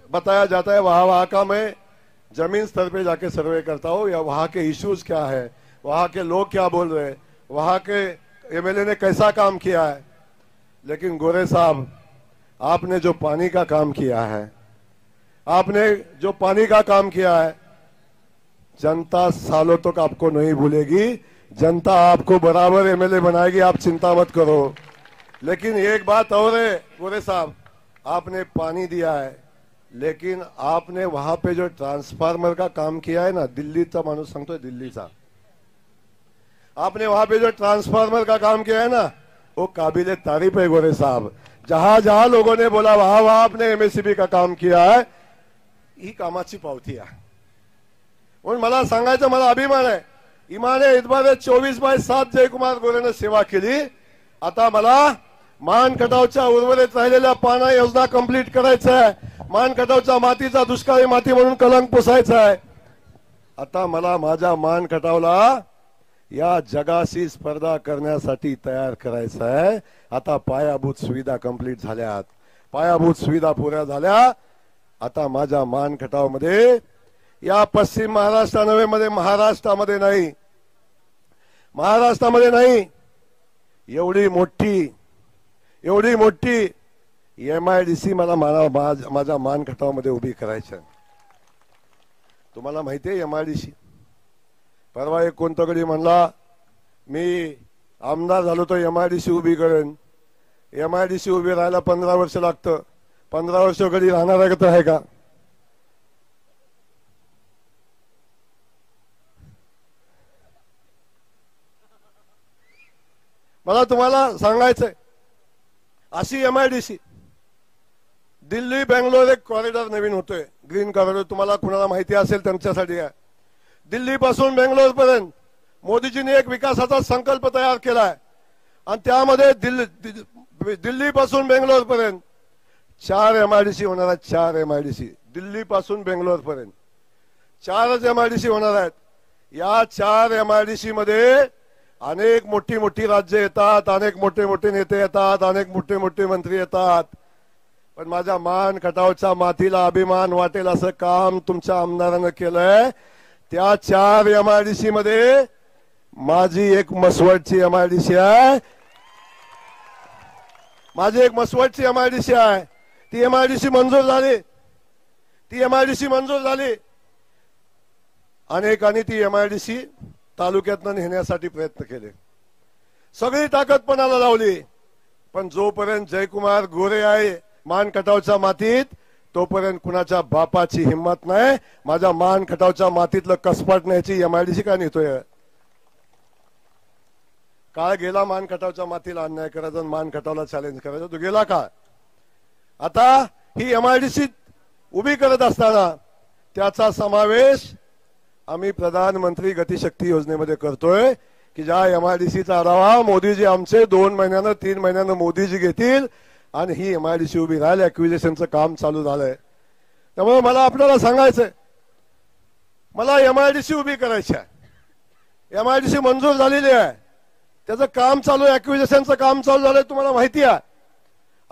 बताया जाता है वहां का मैं जमीन स्तर पे जाके सर्वे करता हूं, या वहां के इश्यूज क्या है, वहां के लोग क्या बोल रहे हैं, वहां के एमएलए ने कैसा काम किया है. लेकिन गोरे साहब आपने जो पानी का काम किया है, आपने जो पानी का काम किया है, जनता सालों तक आपको नहीं भूलेगी. जनता आपको बराबर एमएलए बनाएगी, आप चिंता मत करो. लेकिन एक बात और है गोरे साहब, आपने पानी दिया है, लेकिन आपने वहां पे जो ट्रांसफार्मर का काम किया है ना, दिल्लीचा माणूस सांगतोय, दिल्लीचा, आपने वहां पे जो ट्रांसफार्मर का काम किया है ना, वो काबिले तारीफ है गोरे साहब. जहां जहां लोगों ने बोला वहां वहां आपने एमएससीबी का काम किया है, ही कामाची पावती आहे. म्हणून मला सांगायचं, मला अभिमान आहे, इमाने इतबारे 24/7 जयकुमार गोरेनं सेवा केली. आता मला मानखटावच्या उर्वरित राहिलेल्या पाणी योजना कंप्लीट करायचं आहे. मानखटावच्या मातीचा दुष्काळी माती म्हणून कलंक पुसायचा आहे. आता मला माझ्या मानखटावला या जगाशी स्पर्धा करण्यासाठी तयार करायचं आहे. आता पायाभूत सुविधा कंप्लीट झाल्यात, पायाभूत सुविधा पुऱ्या झाल्या. आता माझ्या मानखटावमध्ये, या पश्चिम महाराष्ट्रामध्ये, महाराष्ट्रामध्ये नाही, एवढी मोठी MIDC मला माझ्या मानखटावमध्ये उभी करायची आहे. तुम्हाला माहितीये MIDC, परवा एक कोणतरी म्हणला मी आमदार झालो तर MIDC उभी करेन. MIDC उभी राहायला 15 वर्ष लागतं. 15 वर्ष कधी राहणार आहे का? मला तुम्हाला सांगायचंय, अशी MIDC दिल्ली बेंगलोर एक कॉरिडॉर नवीन होतोय, ग्रीन कॉरिडॉर. तुम्हाला कुणाला माहिती असेल त्यांच्यासाठी आहे. दिल्ली पासून बेंगलोर पर्यंत मोदीजींनी एक विकासाचा संकल्प तयार केलाय आणि त्यामध्ये दिल्ली पासून बेंगलोर पर्यंत 4 MIDC होणार आहेत. 4 MIDC दिल्ली पासून बेंगलोर पर्यंत 4च MIDC होणार आहेत. या 4 MIDC मध्ये अनेक मोठी मोठी राज्य येतात, अनेक मोठे मोठे नेते येतात, अनेक मोठे मोठे मंत्री येतात. पण माझ्या मान खटावच्या मातीला अभिमान वाटेल असं काम तुमच्या आमदारानं केलंय. त्या 4 MIDC मध्ये माझी एक मसवडची MIDC आहे. माझी एक मसवडची MIDC आहे. ती MIDC मंजूर झाली. ती MIDC मंजूर झाली. अनेकांनी ती MIDC तालुक्यातनं नेण्यासाठी प्रयत्न केले. सगळी ताकद पणाला लावली. पण जोपर्यंत जयकुमार गोरे आहे मान खटावच्या मातीत, तोपर्यंत कुणाच्या बापाची हिंमत नाही माझ्या मान खटावच्या मातीतलं कसपाट न्यायची. MIDC का नेतोय? काळ गेला मान खटावच्या मातीला अन्याय करायचा, मान खटावला चॅलेंज करायचं. तो गेला का? आता ही MIDC उभी करत असताना त्याचा समावेश आम्ही प्रधानमंत्री गतिशक्ती योजनेमध्ये करतोय की ज्या MIDCचा आढावा मोदीजी आमचे 2 महिन्यानं 3 महिन्यानं मोदीजी घेतील आणि ही MIDC उभी राहिली. ऍक्विजिशनचं काम चालू झालंय. त्यामुळे मला आपल्याला सांगायचंय, मला MIDC उभी करायची आहे. MIDC मंजूर झालेली आहे. त्याचं काम चालू आहे. ऍक्विजिशनचं काम चालू झालंय, तुम्हाला माहिती आहे.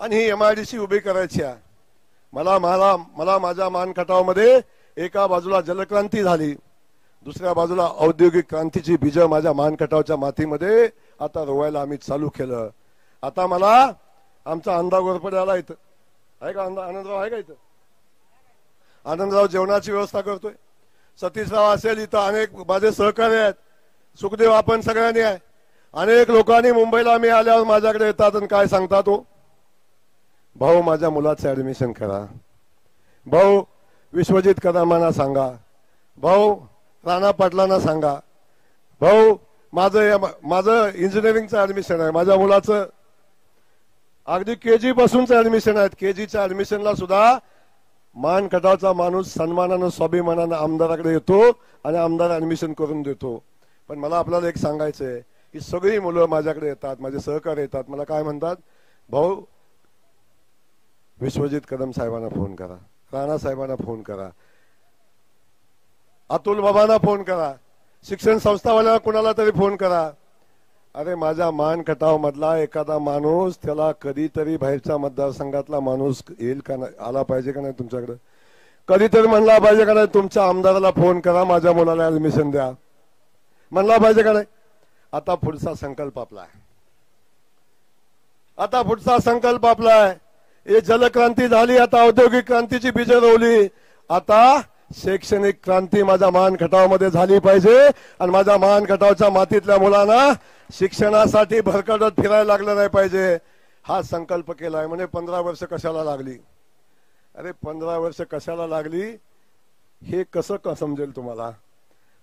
आणि ही MIDC उभी करायची आहे. मला माझ्या मान खटावमध्ये एका बाजूला जलक्रांती झाली, दुसऱ्या बाजूला औद्योगिक क्रांतीची बीज माझ्या मान खटावच्या मातीमध्ये आता रोवायला आम्ही चालू केलं. आता मला आमचा आमदार गोरपडे आला इथं आहे का? आनंदराव आहे का इथं? आनंदराव जेवणाची व्यवस्था करतोय. सतीशराव असेल इथं, अनेक माझे सहकारी आहेत. सुखदेव आपण सगळ्यांनी आहे. अनेक लोकांनी मुंबईला मी आल्यावर माझ्याकडे येतात आणि काय सांगतात, तो भाऊ माझ्या मुलाचं ऍडमिशन करा, भाऊ विश्वजित कदमांना सांगा, भाऊ राणा पाटलांना सांगा, भाऊ माझं इंजिनिअरिंगचं ऍडमिशन आहे, माझ्या मुलाचं अगदी KG पासूनच ऍडमिशन आहेत. KGच्या ऍडमिशनला सुद्धा मान खटावचा माणूस सन्मानानं स्वाभिमानानं आमदाराकडे येतो आणि आमदार ऍडमिशन करून देतो. पण मला आपल्याला एक सांगायचंय की सगळी मुलं माझ्याकडे येतात, माझे सहकारी येतात. मला काय म्हणतात, भाऊ विश्वजित कदम साहेबांना फोन करा, राणा साहेबांना फोन करा, अतुल बाबांना फोन करा, शिक्षण संस्थावाल्याला कुणाला तरी फोन करा. अरे माझ्या मान खटाव मधला एखादा माणूस, त्याला कधीतरी बाहेरच्या मतदारसंघातला माणूस येईल का नाही, आला पाहिजे का नाही तुमच्याकडे? कधीतरी म्हणला पाहिजे का नाही, तुमच्या आमदाराला फोन करा, माझ्या मुलाला ऍडमिशन द्या, म्हणला पाहिजे का नाही? आता पुढचा संकल्प आपला आहे. आता पुढचा संकल्प आपला आहे. हे जलक्रांती झाली, आता औद्योगिक क्रांतीची बीज रोवली. आता शैक्षणिक क्रांती माझ्या मान खटावमध्ये झाली पाहिजे आणि माझ्या मान खटावच्या मातीतल्या मुलांना शिक्षणासाठी भरकटत फिरायला लागलं नाही पाहिजे. हा संकल्प केलाय. म्हणजे 15 वर्ष कशाला लागली? अरे 15 वर्ष कशाला लागली हे कसं समजेल तुम्हाला?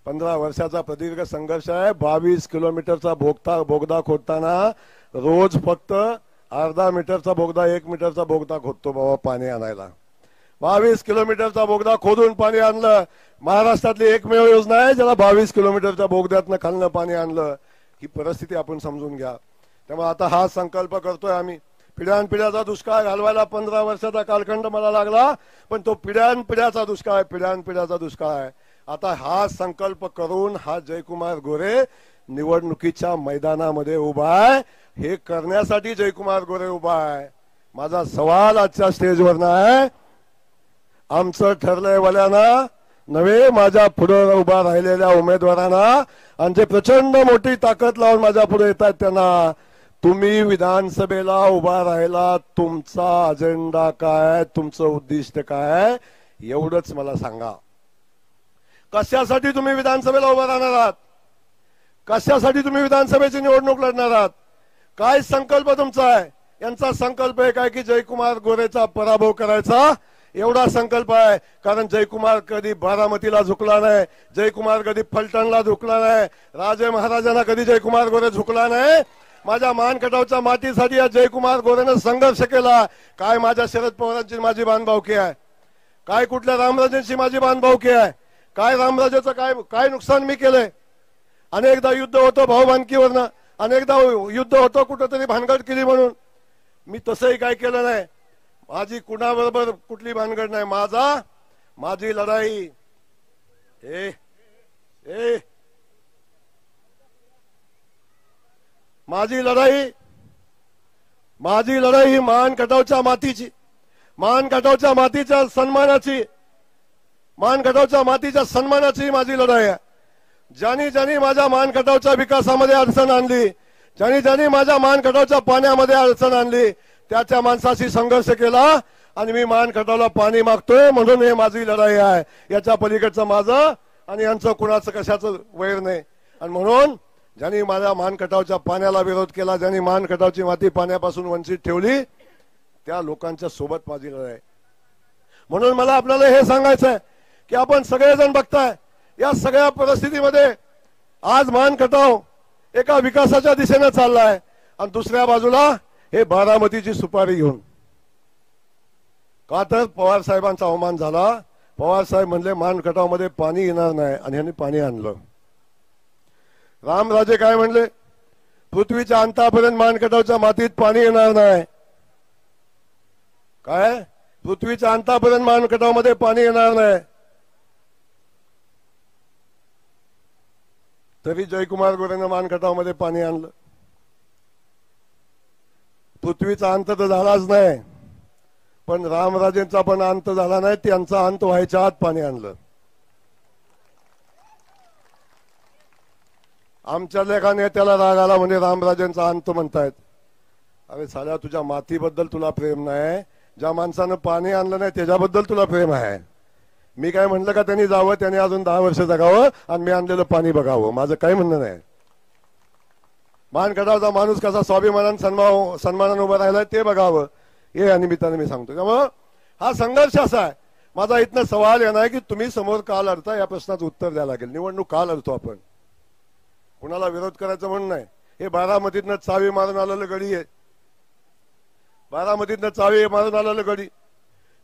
15 वर्षाचा प्रदीर्घ संघर्ष आहे. 22 किलोमीटरचा बोगदा खोदताना रोज फक्त अर्धा मीटरचा बोगदा 1 मीटरचा बोगदा खोदतो बाबा पाणी आणायला. 22 किलोमीटरचा बोगदा खोदून पाणी आणलं. महाराष्ट्रातली एकमेव योजना आहे ज्याला 22 किलोमीटरच्या बोगद्यातनं खालनं पाणी आणलं. ही परिस्थिती आपण समजून घ्या. त्यामुळे आता हा संकल्प करतोय आम्ही. पिढ्यानपिढ्याचा दुष्काळ घालवायला 15 वर्षाचा कालखंड मला लागला, पण तो पिढ्यानपिढ्याचा दुष्काळ आहे, पिढ्यानपिढ्याचा दुष्काळ आहे. आता हा संकल्प करून हा जयकुमार गोरे निवडणुकीच्या मैदानामध्ये उभा आहे. हे करण्यासाठी जयकुमार गोरे उभा आहे. माझा सवाल आजच्या स्टेजवर आहे, आमचं ठरलंय वाल्याना नव्हे, माझ्या पुढे उभा राहिलेल्या उमेदवारांना आणि जे प्रचंड मोठी ताकद लावून माझ्या पुढे येतात त्यांना, तुम्ही विधानसभेला उभा राहिला, तुमचा अजेंडा काय, तुमचं उद्दिष्ट काय, एवढंच मला सांगा. कशासाठी तुम्ही विधानसभेला उभा राहणार आहात? कशासाठी तुम्ही विधानसभेची निवडणूक लढणार आहात? काय संकल्प तुमचा आहे? यांचा संकल्प एक आहे की जयकुमार गोरेचा पराभव करायचा, एवढा संकल्प आहे. कारण जयकुमार कधी बारामतीला झुकला नाही, जयकुमार कधी फलटणला झुकला नाही, राजे महाराजांना कधी जयकुमार गोरे झुकला नाही. माझ्या मानखटावच्या मातीसाठी या जयकुमार गोरेनं संघर्ष केला. काय माझ्या शरद पवारांची माझी बांधभावकी आहे, काय कुठल्या रामराजेंची माझी बांधभावकी आहे, काय रामराजेचं काय काय नुकसान मी केलंय. अनेकदा युद्ध होतं भाऊबांधकीवरनं, अनेकदा युद्ध होतं कुठंतरी भानगड केली म्हणून. मी तसंही काय केलं नाही. माझी कुणाबरोबर कुठली भानगड नाही. माझी लढाई माझी लढाई ही मानखटावच्या मातीची, मानखटावच्या मातीच्या सन्मानाची, मानखटावच्या मातीच्या सन्मानाची माझी लढाई आहे. ज्यांनी माझ्या मानखटावच्या विकासामध्ये अडचण आणली, ज्यांनी माझ्या मानखटावच्या पाण्यामध्ये अडचण आणली, त्याच्या माणसाशी संघर्ष केला. आणि मी मानखटावला पाणी मागतोय म्हणून हे माझी लढाई आहे. याच्या पलीकडचं माझं आणि यांचं कुणाचं कशाचं वैर नाही. आणि म्हणून ज्यांनी माझ्या मानखटावच्या पाण्याला विरोध केला, ज्यांनी मानखटावची माती पाण्यापासून वंचित ठेवली, त्या लोकांच्या सोबत माझी लढाई आहे. म्हणून मला आपल्याला हे सांगायचं आहे की आपण सगळेजण बघताय या सगळ्या परिस्थितीमध्ये आज मानखटाव एका विकासाच्या दिशेने चाललाय आणि दुसऱ्या बाजूला हे बारामतीची सुपारी घेऊन. का तर पवार साहेबांचा अवमान झाला. पवार साहेब म्हणले मानखटावमध्ये पाणी येणार नाही आणि ह्यांनी पाणी आणलं. रामराजे काय म्हणले, पृथ्वीच्या अंतापर्यंत मानखटावच्या मातीत पाणी येणार नाही. काय पृथ्वीच्या अंतापर्यंत मानखटावमध्ये पाणी येणार नाही. तरी जयकुमार गोरेनं मानखटावमध्ये पाणी आणलं. पृथ्वीचा अंत तर झालाच नाही, पण रामराजेंचा पण अंत झाला नाही. त्यांचा अंत व्हायच्या आत पाणी आणलं. आमच्या लेखा नेत्याला राग आला, म्हणजे रामराजेंचा अंत म्हणतायत. अरे साल्या, तुझ्या मातीबद्दल तुला प्रेम नाही, ज्या माणसानं पाणी आणलं नाही त्याच्याबद्दल तुला प्रेम आहे. मी काय म्हणलं का त्यांनी जावं, त्यांनी अजून 10 वर्ष जगावं आणि मी आणलेलं पाणी बघावं, माझं काही म्हणणं नाही. मानखटावचा माणूस कसा स्वाभिमानानं सन्मानानं उभा राहिलाय ते बघावं, हे या निमित्ताने मी सांगतो. त्यामुळं हा संघर्ष असा आहे. माझा इथनं सवाल येणार आहे की तुम्ही समोर का लढता, या प्रश्नाचं उत्तर द्यायला लागेल. निवडणूक का लढतो आपण, कुणाला विरोध करायचं म्हणून नाही. हे बारामतीतनं चावी मारून आलेलं गडी आहे, बारामतीतनं चावी मारून आलेलं गडी.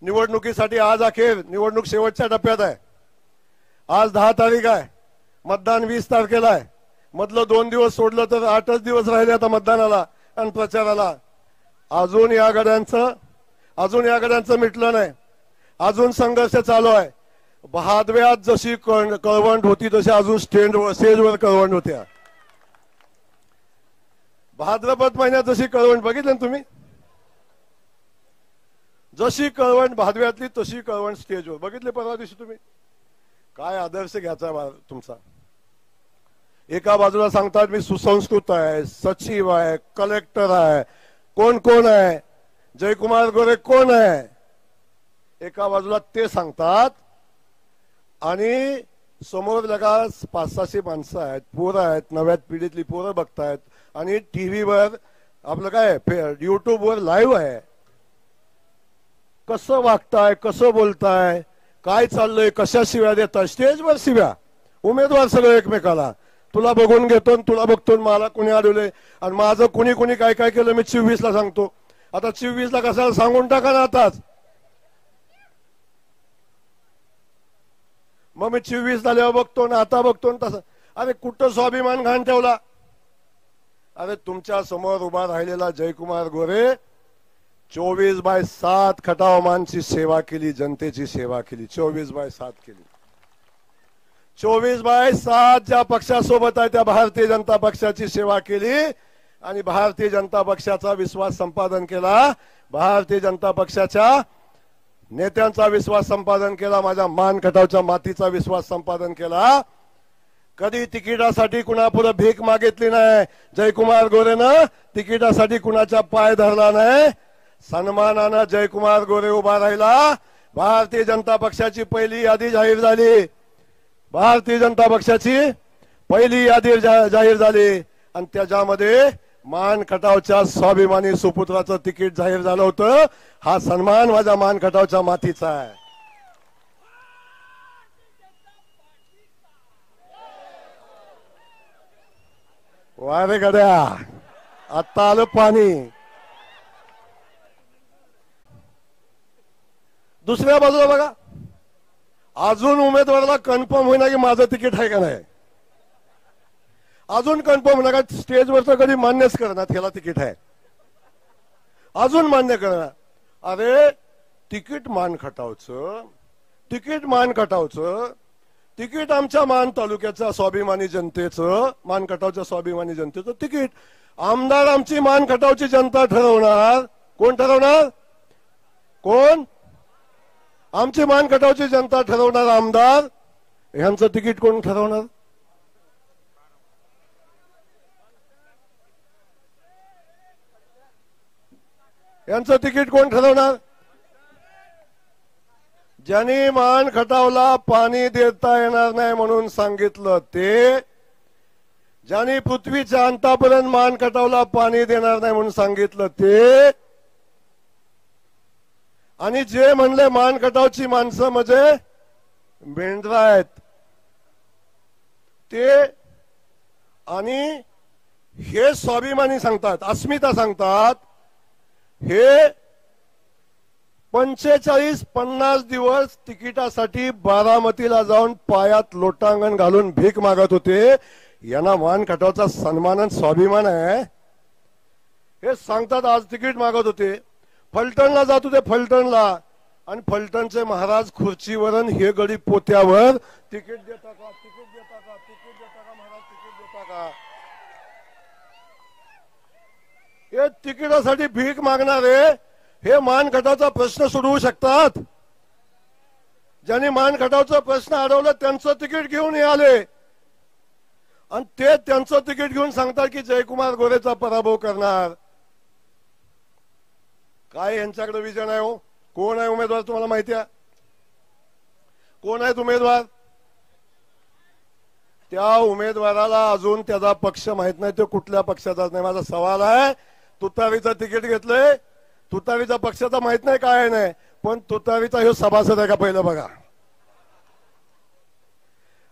निवडणुकीसाठी आज अखेर निवडणूक शेवटच्या टप्प्यात आहे. आज 10 तारीख आहे, मतदान 20 तारखेला आहे. मधलं 2 दिवस सोडलं तर 8च दिवस राहिले आता मतदानाला आणि प्रचाराला. अजून या गड्यांचं मिटलं नाही. अजून संघर्ष चालू आहे. बहादव्यात जशी कळवंड होती तशी अजून स्टेजवर कळवंड होत्या. भाद्रपद महिन्यात जशी कळवंड बघितलं ना तुम्ही, जशी कळवंड भादव्यातली तशी कळवंड स्टेजवर बघितले परवा दिवशी तुम्ही. काय आदर्श घ्यायचा तुमचा. एका बाजूला सांगतात मी सुसंस्कृत आहे, सचिव आहे, कलेक्टर आहे, कोण कोण आहे, जयकुमार गोरे कोण आहे. एका बाजूला ते सांगतात आणि समोर लगा 500-600 माणसं आहेत, पोरं आहेत, नव्या पिढीतली पोरं बघतायत आणि टीव्हीवर आपलं काय युट्यूबवर लाईव्ह आहे. कसं वागताय, कसं बोलताय, काय चाललंय, कशा शिव्या देताय, स्टेजवर शिव्या. उमेदवार सगळे एकमेकाला, तुला बघून घेतो, तुला बघतो, मला कुणी अडवले आणि माझं कुणी कुणी काय काय केलं मी 24ला सांगतो. आता 24ला कशाला सांगून टाका ना आताच. मग मी 24 झाल्यावर बघतो ना आता बघतो ना तसं. अरे कुठं स्वाभिमान घाण ठेवला. अरे तुमच्या समोर उभा राहिलेला जयकुमार गोरे 24/7 खटावमानची सेवा केली, जनतेची सेवा केली. 24/7 केली. 24/7 ज्या पक्षासोबत आहे त्या भारतीय जनता पक्षाची सेवा केली आणि भारतीय जनता पक्षाचा विश्वास संपादन केला. भारतीय जनता पक्षाच्या नेत्यांचा विश्वास संपादन केला. माझ्या मानखटावच्या मातीचा विश्वास संपादन केला. कधी तिकिटासाठी कुणापुढे भीक मागितली नाही. जयकुमार गोरेनं तिकिटासाठी कुणाच्या पाय धरला नाही. सन्मानानं जयकुमार गोरे उभा राहिला. भारतीय जनता पक्षाची पहिली यादी जाहीर झाली. भारतीय जनता पक्षाची पहिली यादी जाहीर झाली आणि त्याच्यामध्ये मान खटावच्या स्वाभिमानी सुपुत्राचं तिकीट जाहीर झालं होतं. हा सन्मान माझ्या मान खटावच्या मातीचा आहे. वारे गड्या, आता आलं पाणी. दुसऱ्या बाजूला बघा, अजून उमेदवाराला कन्फर्म होईना की माझं तिकीट आहे का नाही. अजून कन्फर्म होईना का स्टेजवरचं कधी मान्यच करणार त्याला तिकीट आहे. अजून मान्य करणार. अरे तिकीट मान खटावचं, तिकीट मान खटावचं, तिकीट आमच्या मान तालुक्याच्या स्वाभिमानी जनतेचं, मान खटावच्या स्वाभिमानी जनतेचं तिकीट. आमदार आमची मान खटावची जनता ठरवणार. कोण ठरवणार? कोण? आमची मान खटावची जनता ठरवणार आमदार. ह्यांचं तिकीट कोण ठरवणार? यांचं तिकीट कोण ठरवणार? ज्यांनी मान खटावला पाणी देता येणार नाही म्हणून सांगितलं ते, ज्यांनी पृथ्वीच्या अंतापर्यंत मान खटावला पाणी देणार नाही म्हणून सांगितलं ते, आणि जे म्हणले मान खटावची माणसं म्हणजे मेंढरा आहेत ते, आणि हे स्वाभिमानी सांगतात, अस्मिता सांगतात, हे 45-50 दिवस तिकिटासाठी बारामतीला जाऊन पायात लोटांगण घालून भीक मागत होते. यांना मान खटावचा सन्मान आणि स्वाभिमान आहे हे सांगतात. आज तिकीट मागत होते, फलटणला जात होते, फलटणला, आणि फलटणचे महाराज खुर्चीवर, हे गडी पोत्यावर. तिकीट देता का, तिकीट देता का, तिकीट देता का महाराज, तिकीट देता का. हे तिकिटासाठी भीक मागणारे हे मान खटावचा प्रश्न सोडवू शकतात. ज्यांनी मान खटावचा प्रश्न अडवला त्यांचं तिकीट घेऊन हे आले, आणि ते त्यांचं तिकीट घेऊन सांगतात की जयकुमार गोरेचा पराभव करणार. काय यांच्याकडे विजन आहे हो? कोण आहे उमेदवार तुम्हाला माहिती आहे? कोण आहेत उमेदवार? त्या उमेदवाराला अजून त्याचा पक्ष माहित नाही, तो कुठल्या पक्षाचाच नाही. माझा सवाल आहे, तुतारीचं तिकीट घेतलंय, तुतारीचा पक्षाचा माहित नाही काय नाही, पण तुतारीचा हे सभासद आहे का पहिलं बघा.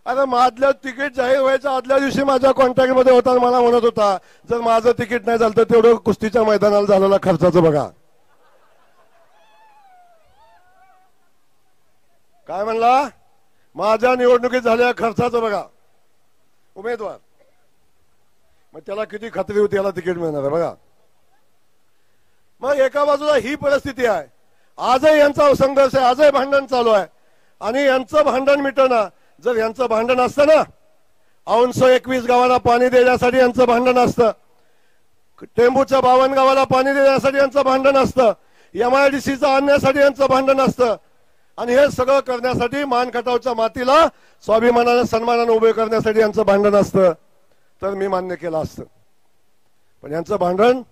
अरे माझल्या तिकीट जाहीर व्हायच्या आदल्या दिवशी माझ्या कॉन्टॅक्ट मध्ये होता, मला म्हणत होता जर माझं तिकीट नाही झालं तर तेवढं कुस्तीच्या मैदानाला झालेला खर्चाचं बघा. काय म्हणला? माझ्या निवडणुकीत झालेल्या खर्चाचं बघा उमेदवार. मग त्याला किती खात्री होती याला तिकीट मिळणार आहे बघा. मग एका बाजूला ही परिस्थिती आहे, आजही यांचा संघर्ष आहे, आजही भांडण चालू आहे, आणि यांचं भांडण मिटना. जर यांचं भांडण असतं ना, 921 गावाला पाणी देण्यासाठी यांचं भांडण असतं, टेंबूच्या 52 गावाला पाणी देण्यासाठी यांचं भांडण असतं, MIDCचा आणण्यासाठी यांचं भांडण असतं, आणि हे सगळं करण्यासाठी मान खटावच्या मातीला स्वाभिमानाने सन्मानाने उभे करण्यासाठी यांचं भांडण असतं, तर मी मान्य केलं असतं. पण यांचं भांडण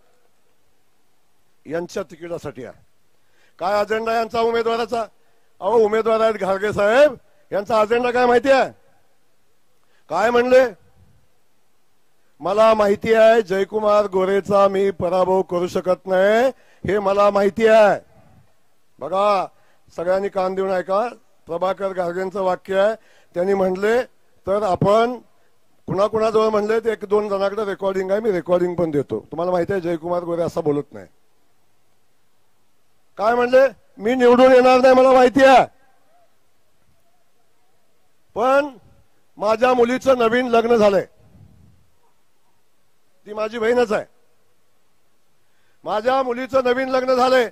यांच्या तिकिटासाठी आहे. काय अजेंडा यांचा उमेदवाराचा? अहो उमेदवार आहेत घारगे साहेब, यांचा अजेंडा काय माहिती आहे? काय म्हणले? मला माहिती आहे जयकुमार गोरेचा मी पराभव करू शकत नाही, हे मला माहिती आहे. बघा सगळ्यांनी कान देऊन ऐका, प्रभाकर घारगेंचं वाक्य आहे. त्यांनी म्हणले तर आपण कुणाकुणाजवळ म्हणले ते 1-2 जणांकडे रेकॉर्डिंग आहे, मी रेकॉर्डिंग पण देतो. तुम्हाला माहिती आहे जयकुमार गोरे असं बोलत नाही. काय म्हणले? मी निवडून येणार नाही मला माहिती आहे, पण माझ्या मुलीचं नवीन लग्न झालंय, ती माझी बहीणच आहे, माझ्या मुलीचं नवीन लग्न झालंय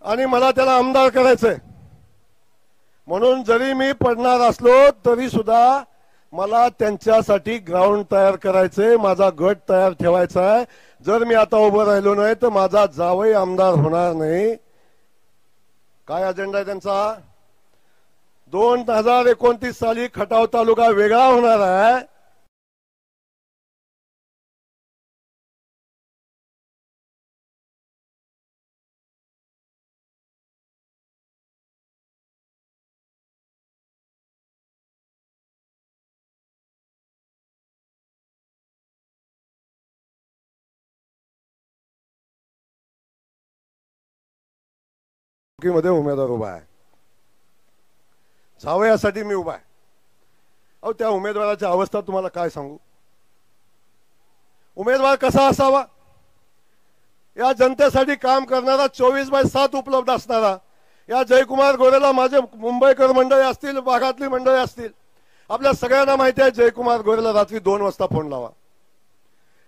आणि मला त्याला आमदार करायचंय. म्हणून जरी मी पडणार असलो तरी सुद्धा मला त्यांच्यासाठी ग्राउंड तयार करायचंय, माझा गट तयार ठेवायचा आहे. जर मी आता उभं राहिलो नाही तर माझा जावई आमदार होणार नाही. काय अजेंडा आहे त्यांचा? 2029 साली खटाव तालुका वेगळा होणार आहे. मध्ये उमेदवार उभा आहे, जावयासाठी मी उभा आहे. अहो त्या उमेदवाराची अवस्था तुम्हाला काय सांगू. उमेदवार कसा असावा, या जनतेसाठी काम करणारा 24/7 उपलब्ध असणारा. या जयकुमार गोरेला माझे मुंबईकर मंडळी असतील, भागातली मंडळी असतील, आपल्या सगळ्यांना माहिती आहे जयकुमार गोरेला रात्री 2 वाजता फोन लावा,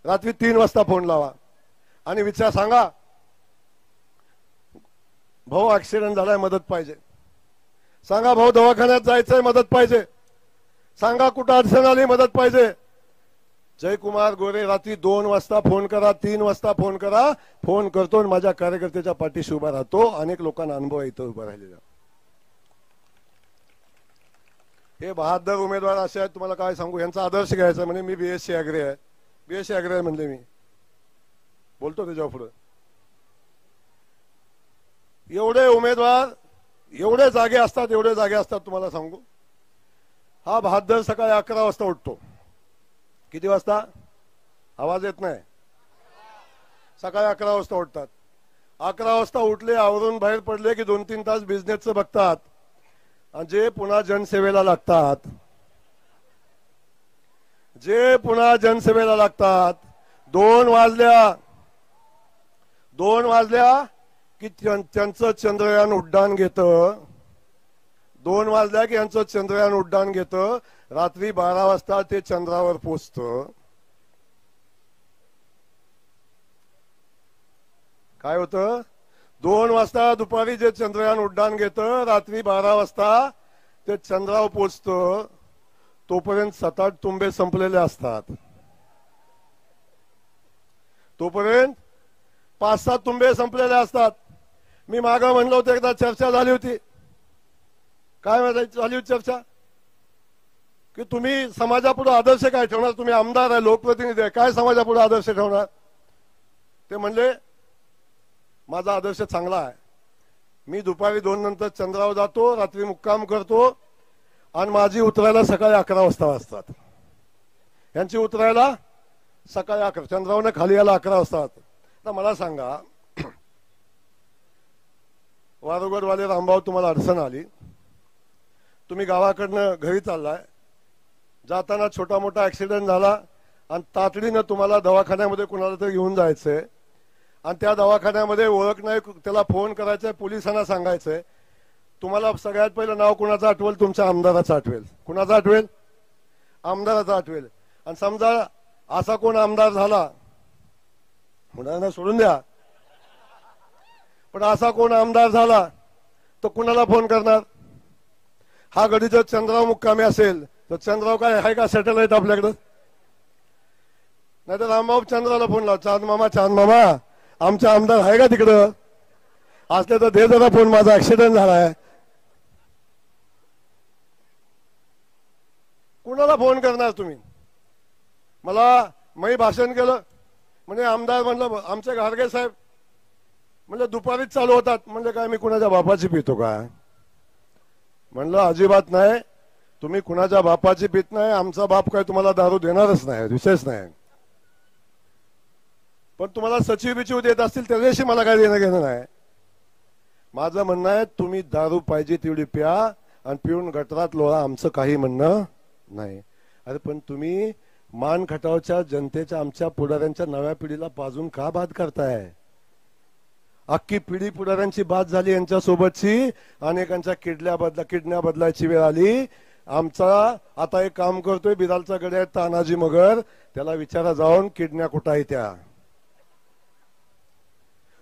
रात्री 3 वाजता फोन लावा आणि विचार सांगा, भाऊ ऍक्सिडेंट झालाय मदत पाहिजे, सांगा भाऊ दवाखान्यात जायचंय मदत पाहिजे, सांगा कुठं अडचण आली मदत पाहिजे. जयकुमार गोरे रात्री 2 वाजता फोन करा, 3 वाजता फोन करा, फोन करतो आणि माझ्या कार्यकर्त्याच्या पाठीशी उभा राहतो. अनेक लोकांना अनुभव आहे इथं उभा राहिलेला. हे बहादर उमेदवार असे आहेत, तुम्हाला काय सांगू. यांचा आदर्श घ्यायचा. म्हणे मी बीएससी अग्रे आहे, बीएससी अग्रे आहे म्हणले, मी बोलतो त्याच्यावर पुढे. एवढे उमेदवार एवढे जागे असतात, एवढे जागे असतात तुम्हाला सांगू. हा बहादर सकाळी 11 वाजता उठतो. किती वाजता? आवाज येत नाही. सकाळी 11 वाजता उठतात. 11 वाजता उठले, आवरून बाहेर पडले की 2-3 तास बिझनेसचं बघतात आणि जे पुन्हा जनसेवेला लागतात, जे पुन्हा जनसेवेला लागतात. 2 वाजल्या की त्यांचं चंद्रयान उड्डाण घेतं. 2 वाजल्या की यांचं चंद्रयान उड्डाण घेतं. रात्री 12 वाजता ते चंद्रावर पोचतं. काय होतं? 2 वाजता दुपारी जे चंद्रयान उड्डाण घेतं, रात्री 12 वाजता ते चंद्रावर पोचतं. तोपर्यंत 7-8 तुंबे संपलेले असतात. तोपर्यंत 5-6 तुंबे संपलेले असतात. मी मागं म्हणलं होतं, एकदा चर्चा झाली होती. काय झाली होती चर्चा? की तुम्ही समाजापुढे आदर्श काय ठेवणार? तुम्ही आमदार आहे, लोकप्रतिनिधी आहे, काय समाजापुढे आदर्श ठेवणार? ते म्हणले माझा आदर्श चांगला आहे. मी दुपारी 2 नंतर चंद्रावर जातो, रात्री मुक्काम करतो आणि माझी उतरायला सकाळी 11 वाजता वाजतात. यांची उतरायला सकाळी 11, चंद्रावरनं खाली यायला 11 वाजता. तर मला सांगा, वारुगडवाले रामभाऊ तुम्हाला अडचण आली, तुम्ही गावाकडनं घरी चाललाय, जाताना छोटा मोठा ऍक्सिडेंट झाला आणि तातडीनं तुम्हाला दवाखान्यामध्ये कुणाला तरी घेऊन जायचंय आणि त्या दवाखान्यामध्ये ओळख नाही, त्याला फोन करायचंय, पोलिसांना सांगायचंय. तुम्हाला सगळ्यात पहिलं नाव कुणाचं आठवेल? तुमच्या आमदाराचं आठवेल. कुणाचं आठवेल? आमदाराचं आठवेल. आणि समजा असा कोण आमदार झाला, मुलांना सोडून द्या, पण असा कोण आमदार झाला तर कुणाला फोन करणार? हा गडी जर चंद्राव मुक्कामी असेल तर चंद्राव काय आहे का सॅटेलाइट आपल्याकडं? नाही तर रामबाब चंद्राला फोन लाव, चांद मामा आमचा आमदार आहे का तिकडं? असले तर दे जरा फोन, माझा ऍक्सिडेंट झालाय. कुणाला फोन करणार तुम्ही? मी भाषण केलं, म्हणजे आमदार म्हणलं आमचे घारगे साहेब म्हणजे दुपारीच चालू होतात. म्हणजे काय मी कुणाच्या बापाची पितो का? म्हणलं अजिबात नाही, तुम्ही कुणाच्या बापाची पित नाही, आमचा बाप काय तुम्हाला दारू देणारच नाही, विशेष नाही. पण तुम्हाला सचिव बिचिव देत असतील त्याच्याशी मला काय देणं घेणं नाही. माझं म्हणणं आहे, तुम्ही दारू पाहिजे तेवढी प्या आणि पिऊन गटरात लोळा, आमचं काही म्हणणं नाही. अरे पण तुम्ही मान खटावच्या जनतेच्या, आमच्या पुढाऱ्यांच्या नव्या पिढीला पाजून का बाद करताय? अख्खी पिढी पुढाऱ्यांची बाद झाली यांच्यासोबतची. अनेकांच्या किडण्या बदलायची वेळ आली. आमचा आता एक काम करतोय, बिरालचा गड्या तानाजी मगर, त्याला विचारा जाऊन किडण्या कुठं आहे त्या.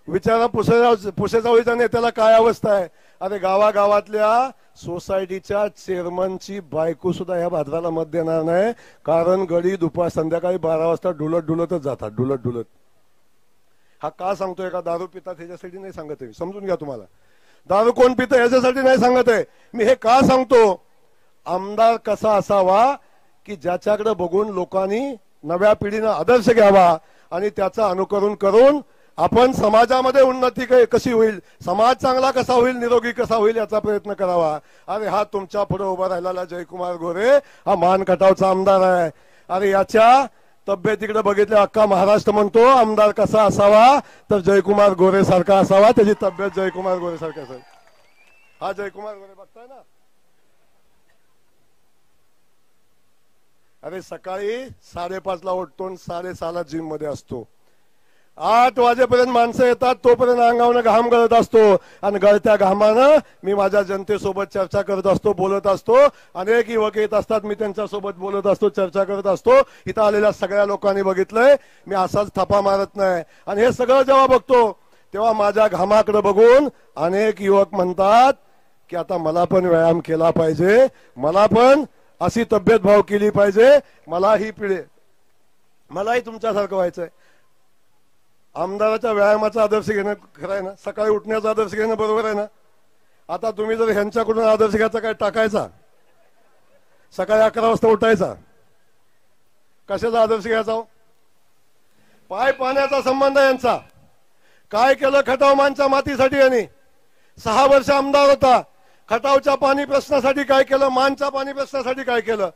विचारा पुसेजावळीच्या नेत्याला काय अवस्था आहे. अरे गावागावातल्या सोसायटीच्या चेअरमनची बायको सुद्धा ह्या भाद्राला मत देणार नाही, कारण गडी संध्याकाळी 12 वाजता डुलतच जातात, डुलत. हा का सांगतोय? का दारू पितात ह्याच्यासाठी नाही सांगत आहे, समजून घ्या. तुम्हाला दारू कोण पितं ह्याच्यासाठी नाही सांगत आहे मी. हे का सांगतो? आमदार कसा असावा की ज्याच्याकडे बघून लोकांनी, नव्या पिढीनं आदर्श घ्यावा आणि त्याचं अनुकरण करून आपण समाजामध्ये उन्नती कशी होईल, समाज चांगला कसा होईल, निरोगी कसा होईल याचा प्रयत्न करावा. अरे हा तुमच्या पुढे उभा राहिलेला जयकुमार गोरे हा मान खटावचा आमदार आहे. अरे याच्या तब्येतीकडे बघितले अख्खा महाराष्ट्र म्हणतो आमदार कसा असावा तर जयकुमार गोरे सारखा असावा, त्याची तब्येत जयकुमार गोरे सारखी असावी. हा जयकुमार गोरे बघताय ना. अरे सकाळी 5:30ला उठतो आणि 6:30ला जिम मध्ये असतो. 8 वाजेपर्यंत माणसं येतात तोपर्यंत अंगावनं घाम गळत असतो आणि गळत्या घामानं मी माझ्या जनतेसोबत चर्चा करत असतो, बोलत असतो. अनेक युवक येत असतात, मी त्यांच्यासोबत बोलत असतो, चर्चा करत असतो. इथं आलेल्या सगळ्या लोकांनी बघितलंय मी असाच थपा मारत नाही. आणि हे सगळं जेव्हा बघतो तेव्हा माझ्या घामाकडे बघून अनेक युवक म्हणतात की आता मला पण व्यायाम केला पाहिजे, मला पण अशी तब्येत भाव केली पाहिजे, मलाही तुमच्यासारखं व्हायचंय. आमदाराच्या व्यायामाचा आदर्श घेणं खरं आहे ना, सकाळी उठण्याचा आदर्श घेणं बरोबर आहे ना. आता तुम्ही जर ह्यांच्याकडून आदर्श घ्यायचा काय टाकायचा, सकाळी 11 वाजता उठायचा, कशाचा आदर्श घ्यायचा. पाय पाण्याचा संबंध यांचा. काय केलं खटाव मानच्या मातीसाठी यांनी. 6 वर्ष आमदार होता, खटावच्या पाणी प्रश्नासाठी काय केलं, मानच्या पाणी प्रश्नासाठी काय केलं.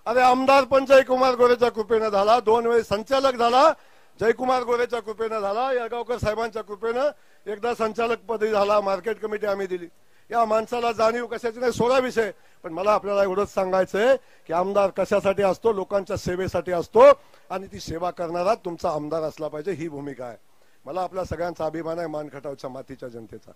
अरे आमदार पण जयकुमार गोरेच्या कृपेनं झाला, 2 वेळेस संचालक झाला जयकुमार गोरेच्या कृपेनं झाला, येळगावकर साहेबांच्या कृपेनं एकदा संचालक पदी झाला, मार्केट कमिटी आम्ही दिली. या माणसाला जाणीव कशाची नाही, सोडा विषय. पण मला आपल्याला एवढंच सांगायचंय की आमदार कशासाठी असतो, लोकांच्या सेवेसाठी असतो आणि ती सेवा करणारा तुमचा आमदार असला पाहिजे, ही भूमिका आहे. मला आपल्या सगळ्यांचा अभिमान आहे मान खटावच्या मातीच्या जनतेचा.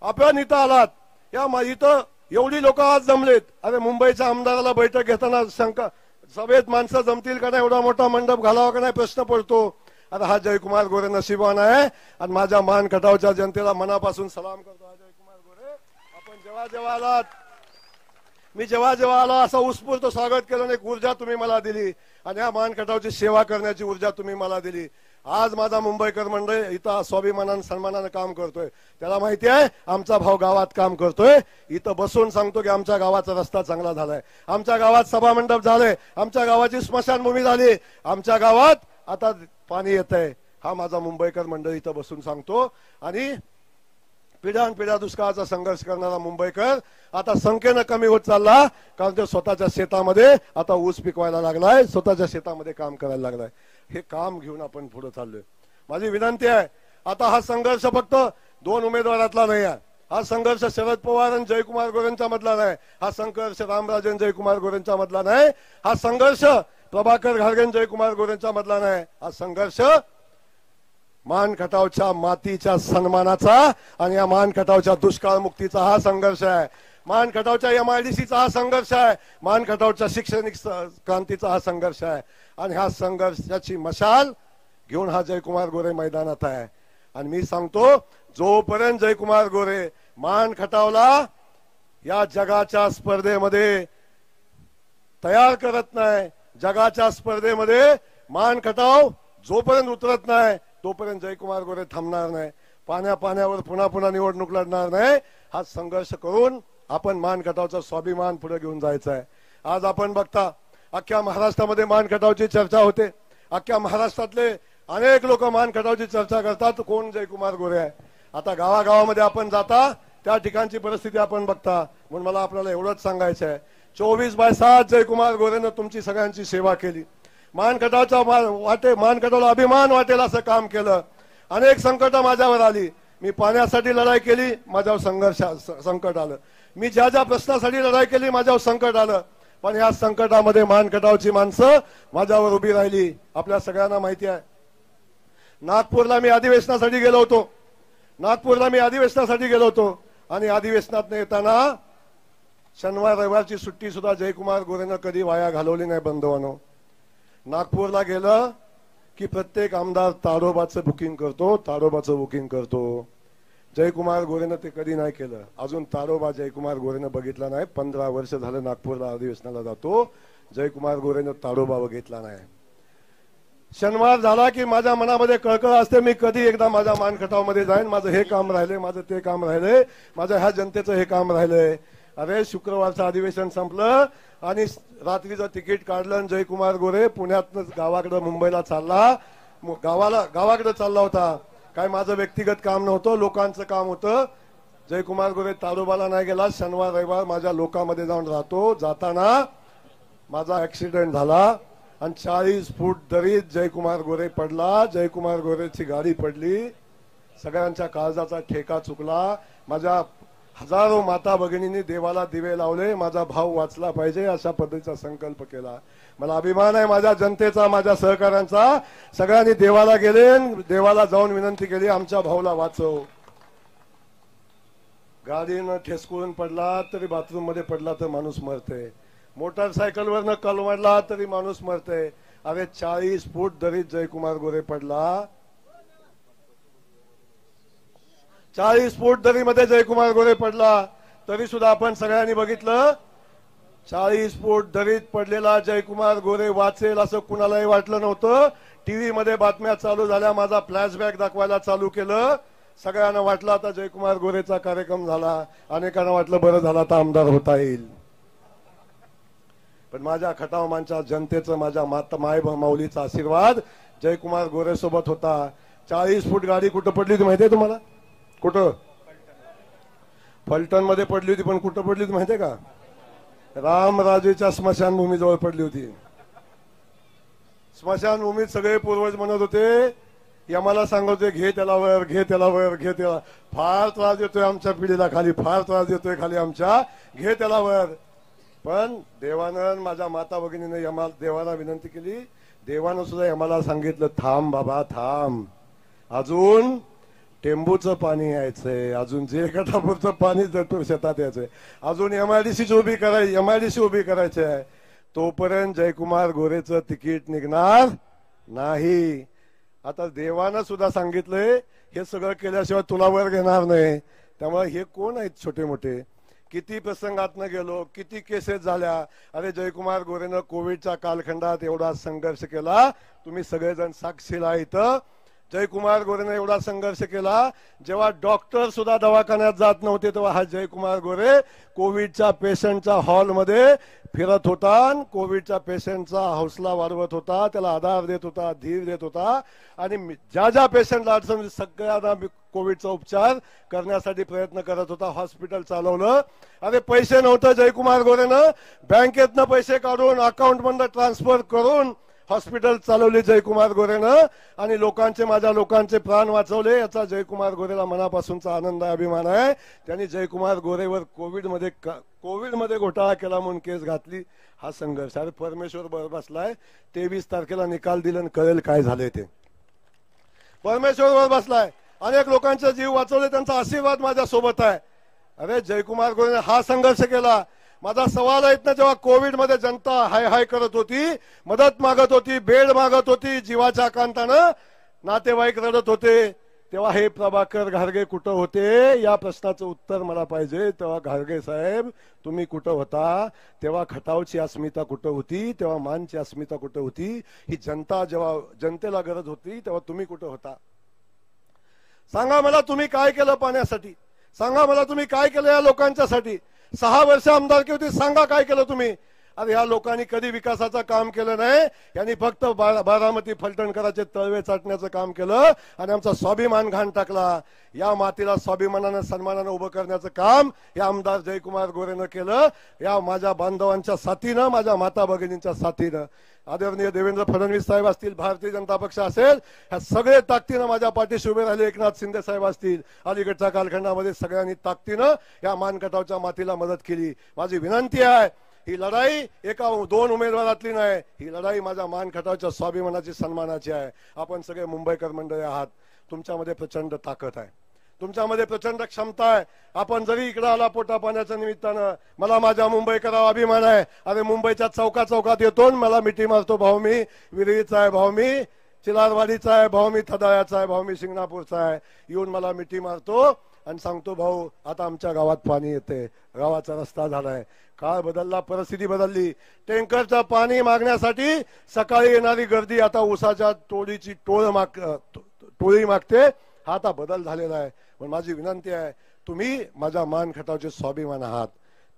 आपण इथं आलात, या इथं एवढी लोक आज जमलेत. अरे मुंबईच्या आमदाराला बैठक घेताना शंका, सभेत माणसं जमतील का नाही, एवढा मोठा मंडप घालावा का नाही प्रश्न पडतो. आता हा जयकुमार गोरे नशिबान आहे आणि माझ्या मान खटावच्या जनतेला मनापासून सलाम करतो. हा जयकुमार गोरे, आपण जेव्हा आलात, मी जेव्हा आला असं उत्स्फूर्त स्वागत केलं, एक ऊर्जा तुम्ही मला दिली आणि या मान खटावची सेवा करण्याची ऊर्जा तुम्ही मला दिली. आज माझा मुंबईकर मंडळ इथं स्वाभिमानानं सन्मानानं काम करतोय. त्याला माहिती आहे आमचा भाऊ गावात काम करतोय. इथं बसून सांगतो की आमच्या गावाचा रस्ता चांगला झालाय, आमच्या गावात सभा मंडप झाले, आमच्या गावाची स्मशानभूमी झाली, आमच्या गावात आता पाणी येत आहे. हा माझा मुंबईकर मंडळ इथं बसून सांगतो. आणि पिढ्यानपिढ्या दुष्काळाचा संघर्ष करणारा मुंबईकर आता संख्येनं कमी होत चालला, कारण तो स्वतःच्या शेतामध्ये आता ऊस पिकवायला लागलाय, स्वतःच्या शेतामध्ये काम करायला लागलाय. हे काम घेऊन आपण पुढे चाललोय. माझी विनंती आहे, आता हा संघर्ष फक्त 2 उमेदवारातला नाही आहे. हा संघर्ष शरद पवार आणि जयकुमार गोरेंच्या मधला नाही, हा संघर्ष रामराजन जयकुमार गोरेंच्या मधला नाही, हा संघर्ष प्रभाकर घारगे जयकुमार गोरेंच्या मधला नाही, हा संघर्ष मान खटावच्या मातीच्या सन्मानाचा आणि या मान खटावच्या दुष्काळ मुक्तीचा हा संघर्ष आहे. मान खटावच्या MIDCचा हा संघर्ष आहे, मान खटावच्या शैक्षणिक क्रांतीचा हा संघर्ष आहे. आणि ह्या संघर्षाची मशाल घेऊन हा जयकुमार गोरे मैदानात आहे. आणि मी सांगतो, जोपर्यंत जयकुमार गोरे मान खटावला या जगाच्या स्पर्धेमध्ये तयार करत नाही, जगाच्या स्पर्धेमध्ये मान खटाव जोपर्यंत उतरत नाही तोपर्यंत जयकुमार गोरे थांबणार नाही. पाण्यावर पुन्हा निवडणूक लढणार नाही. हा संघर्ष करून आपण मान खटावचा स्वाभिमान पुढे घेऊन जायचा आहे. आज आपण बघता अख्ख्या महाराष्ट्रामध्ये मान खटावची चर्चा होते. अख्ख्या महाराष्ट्रातले अनेक लोक मान खटावची चर्चा करतात, कोण जयकुमार गोरे आहे. आता गावागावामध्ये आपण जाता त्या ठिकाणची परिस्थिती आपण बघता. म्हणून मला आपल्याला एवढंच सांगायचं आहे, 24/7 जयकुमार गोरेनं तुमची सगळ्यांची सेवा केली. मान खटावच्या मान खटावला अभिमान वाटेल असं काम केलं. अनेक संकट माझ्यावर आली. मी पाण्यासाठी लढाई केली, माझ्यावर संकट आलं. मी ज्या प्रश्नासाठी लढाई केली माझ्यावर संकट आलं. पण या संकटामध्ये मान खटावची माणसं माझ्यावर उभी राहिली. आपल्या सगळ्यांना माहिती आहे, नागपूरला मी अधिवेशनासाठी गेलो होतो आणि अधिवेशनात येताना शनिवार रविवारची सुट्टी सुद्धा जयकुमार गोरेनं कधी वाया घालवली नाही. बंधवांनो, नागपूरला गेलं की प्रत्येक आमदार ताडोबाचं बुकिंग करतो. जयकुमार गोरेनं ते कधी नाही केलं. अजून ताडोबा जयकुमार गोरेनं बघितला नाही. 15 वर्ष झालं नागपूरला अधिवेशनाला जातो, जयकुमार गोरेनं ताडोबा बघितला नाही. शनिवार झाला की माझ्या मनामध्ये कळकळ असते, मी कधी एकदा माझ्या मान खटावमध्ये जाईन, माझं हे काम राहिलंय, माझं ते काम राहिलंय, माझ्या ह्या जनतेचं हे काम राहिलंय. अरे शुक्रवारचं अधिवेशन संपलं आणि रात्रीचं तिकीट काढलं. जयकुमार गोरे पुण्यातनं गावाकडे मुंबईला चालला, गावाकडे चालला होता. काय माझं व्यक्तिगत काम नव्हतं, लोकांचं काम होतं. जयकुमार गोरे ताडोबाला नाही गेला. शनिवार रविवार माझ्या लोकांमध्ये जाऊन राहतो. जाताना माझा ऍक्सिडेंट झाला आणि 40 फूट दरीत जयकुमार गोरे पडला. जयकुमार गोरेची गाडी पडली. सगळ्यांच्या काळजाचा ठेका चुकला. माझ्या हजारो माता भगिनींनी देवाला दिवे लावले, माझा भाव वाचला पाहिजे अशा पद्धतीचा संकल्प केला. मला अभिमान आहे माझ्या जनतेचा, माझ्या सहकाऱ्यांचा. सगळ्यांनी देवाला गेले, देवाला जाऊन विनंती केली, आमच्या भाऊला वाचव. गाडीनं ठेसकून पडला तरी बाथरूम मध्ये पडला तर माणूस मरते, मोटरसायकलवरनं कलवडला तरी माणूस मरते. अरे 40 फूट दरीत जयकुमार गोरे पडला, 40 फूट दरीमध्ये जयकुमार गोरे पडला, तरी सुद्धा आपण सगळ्यांनी बघितलं 40 फूट दरीत पडलेला जयकुमार गोरे वाचेल असं कुणालाही वाटलं नव्हतं. टीव्ही मध्ये बातम्या चालू झाल्या, माझा फ्लॅशबॅक दाखवायला चालू केलं, सगळ्यांना वाटलं आता जयकुमार गोरेचा कार्यक्रम झाला, अनेकांना वाटलं बरं झालं आता आमदार होता येईल. पण माझ्या खटावमानच्या जनतेचं, माझ्या माय माऊलीचा आशीर्वाद जयकुमार गोरे सोबत होता. 40 फूट गाडी कुठं पडली होती माहितीये तुम्हाला? कुठं? फलटण मध्ये पडली होती. पण कुठं पडली होती माहितीये का? रामराजेच्या स्मशानभूमीजवळ पडली होती. स्मशानभूमीत सगळे पूर्वज म्हणत होते, यमाला सांगत होते घे त्याला वर, घे त्याला वर, घे त्याला. फार त्रास देतोय आमच्या पिढीला खाली, फार त्रास देतोय खाली आमच्या, घे त्याला वर. पण देवानं, माझ्या माता भगिनीने देवाला विनंती केली. देवानं सुद्धा यमाला सांगितलं थांब बाबा थांब, अजून टेंबूचं पाणी यायचंय, अजून जे गटापूरचं पाणी शेतात यायचंय, अजून एमआयडीसी उभी करायची, एमआयडीसी उभी करायची आहे. तोपर्यंत जयकुमार गोरेचं तिकीट निघणार नाही. आता देवानं सुद्धा सांगितलंय हे सगळं केल्याशिवाय तुला वर घेणार नाही. त्यामुळे हे कोण आहेत छोटे मोठे? किती प्रसंगातनं गेलो, किती केसेस झाल्या. अरे जयकुमार गोरेनं कोविडच्या कालखंडात एवढा संघर्ष केला, तुम्ही सगळेजण साक्षीला. इथं जयकुमार गोरेनं एवढा संघर्ष केला, जेव्हा डॉक्टर सुद्धा दवाखान्यात जात नव्हते तेव्हा हा जयकुमार गोरे कोविडच्या पेशंटच्या हॉलमध्ये फिरत होता, कोविडच्या पेशंटचा हौसला वाढवत होता, त्याला आधार देत होता, धीर देत होता. आणि ज्या ज्या पेशंटला अडचण सगळ्यांना कोविडचा उपचार करण्यासाठी प्रयत्न करत होता. हॉस्पिटल चालवलं. अरे पैसे नव्हतं जयकुमार गोरेनं बँकेतनं पैसे काढून अकाउंट मधनं ट्रान्सफर करून हॉस्पिटल चालवली जयकुमार गोरेनं, आणि लोकांचे, माझ्या लोकांचे प्राण वाचवले. याचा जयकुमार गोरेला मनापासूनचा आनंद आहे, अभिमान आहे. त्यांनी जयकुमार गोरेवर कोविडमध्ये घोटाळा केला म्हणून केस घातली. हा संघर्ष. अरे परमेश्वर बर बसलाय. 23 तारखेला निकाल दिला, कळेल काय झाले ते. परमेश्वर वर बसलाय. अनेक लोकांचे जीव वाचवले, त्यांचा आशीर्वाद माझ्या सोबत आहे. अरे जयकुमार गोरेने हा संघर्ष केला. माझा सवाल आहे ना, जेव्हा कोविड मध्ये जनता हाय हाय करत होती, मदत मागत होती, बेड मागत होती, जीवाच्या आकांतानं नातेवाईक रडत होते, तेव्हा हे प्रभाकर घारगे कुठं होते? या प्रश्नाचं उत्तर मला पाहिजे. तेव्हा घारगे साहेब तुम्ही कुठं होता? तेव्हा खटावची अस्मिता कुठं होती? तेव्हा मानची अस्मिता कुठं होती? ही जनता, जेव्हा जनतेला गरज होती तेव्हा तुम्ही कुठं होता? सांगा मला तुम्ही काय केलं पाण्यासाठी? सांगा मला तुम्ही काय केलं या लोकांच्यासाठी? 6 वर्ष आमदारकी होती, सांगा काय केलं तुम्ही? अरे ह्या लोकांनी कधी विकासाचं काम केलं नाही. यांनी फक्त बारामती फलटणकरांचे तळवे चाटण्याचं काम केलं आणि आमचा स्वाभिमान घाण टाकला. या मातीला स्वाभिमानानं सन्मानानं उभं करण्याचं काम या आमदार जयकुमार गोरेनं केलं. या माझ्या बांधवांच्या साथीनं, माझ्या माता भगिनींच्या साथीनं. आदरणीय देवेंद्र फडणवीस साहेब असतील, भारतीय जनता पक्ष असेल, ह्या सगळे ताकदीनं माझ्या पाठीशी उभे राहिले. एकनाथ शिंदे साहेब असतील, अलीकडच्या कालखंडामध्ये सगळ्यांनी ताकदीनं या मानकटावच्या मातीला मदत केली. माझी विनंती आहे, ही लढाई एका 2 उमेदवारातली नाही, ही लढाई माझ्या मानखटावच्या स्वाभिमानाची, सन्मानाची आहे. आपण सगळे मुंबईकर मंडळी आहात, तुमच्यामध्ये प्रचंड ताकद आहे, तुमच्यामध्ये प्रचंड क्षमता आहे. आपण जरी इकडे आला पोटा पाण्याच्या निमित्तानं, मला माझ्या मुंबईकरावर अभिमान आहे. अरे मुंबईच्या चौकात येतो, मला मिठी मारतो, भाऊ मी विहिरीचा आहे, भाऊ मी चिलारवाडीचा आहे, भाऊ मी थदाळ्याचा आहे, भाऊ मी शिंगणापूरचा आहे. येऊन मला मिठी मारतो आणि सांगतो, भाऊ आता आमच्या गावात पाणी येते, गावाचा रस्ता झालाय. काळ बदलला, परिस्थिती बदलली. टँकरचं पाणी मागण्यासाठी सकाळी येणारी गर्दी आता उसाच्या टोळीची टोळी मागते. हा आता बदल झालेला आहे. पण माझी विनंती आहे, तुम्ही माझ्या मानखटावचे स्वाभिमान आहात,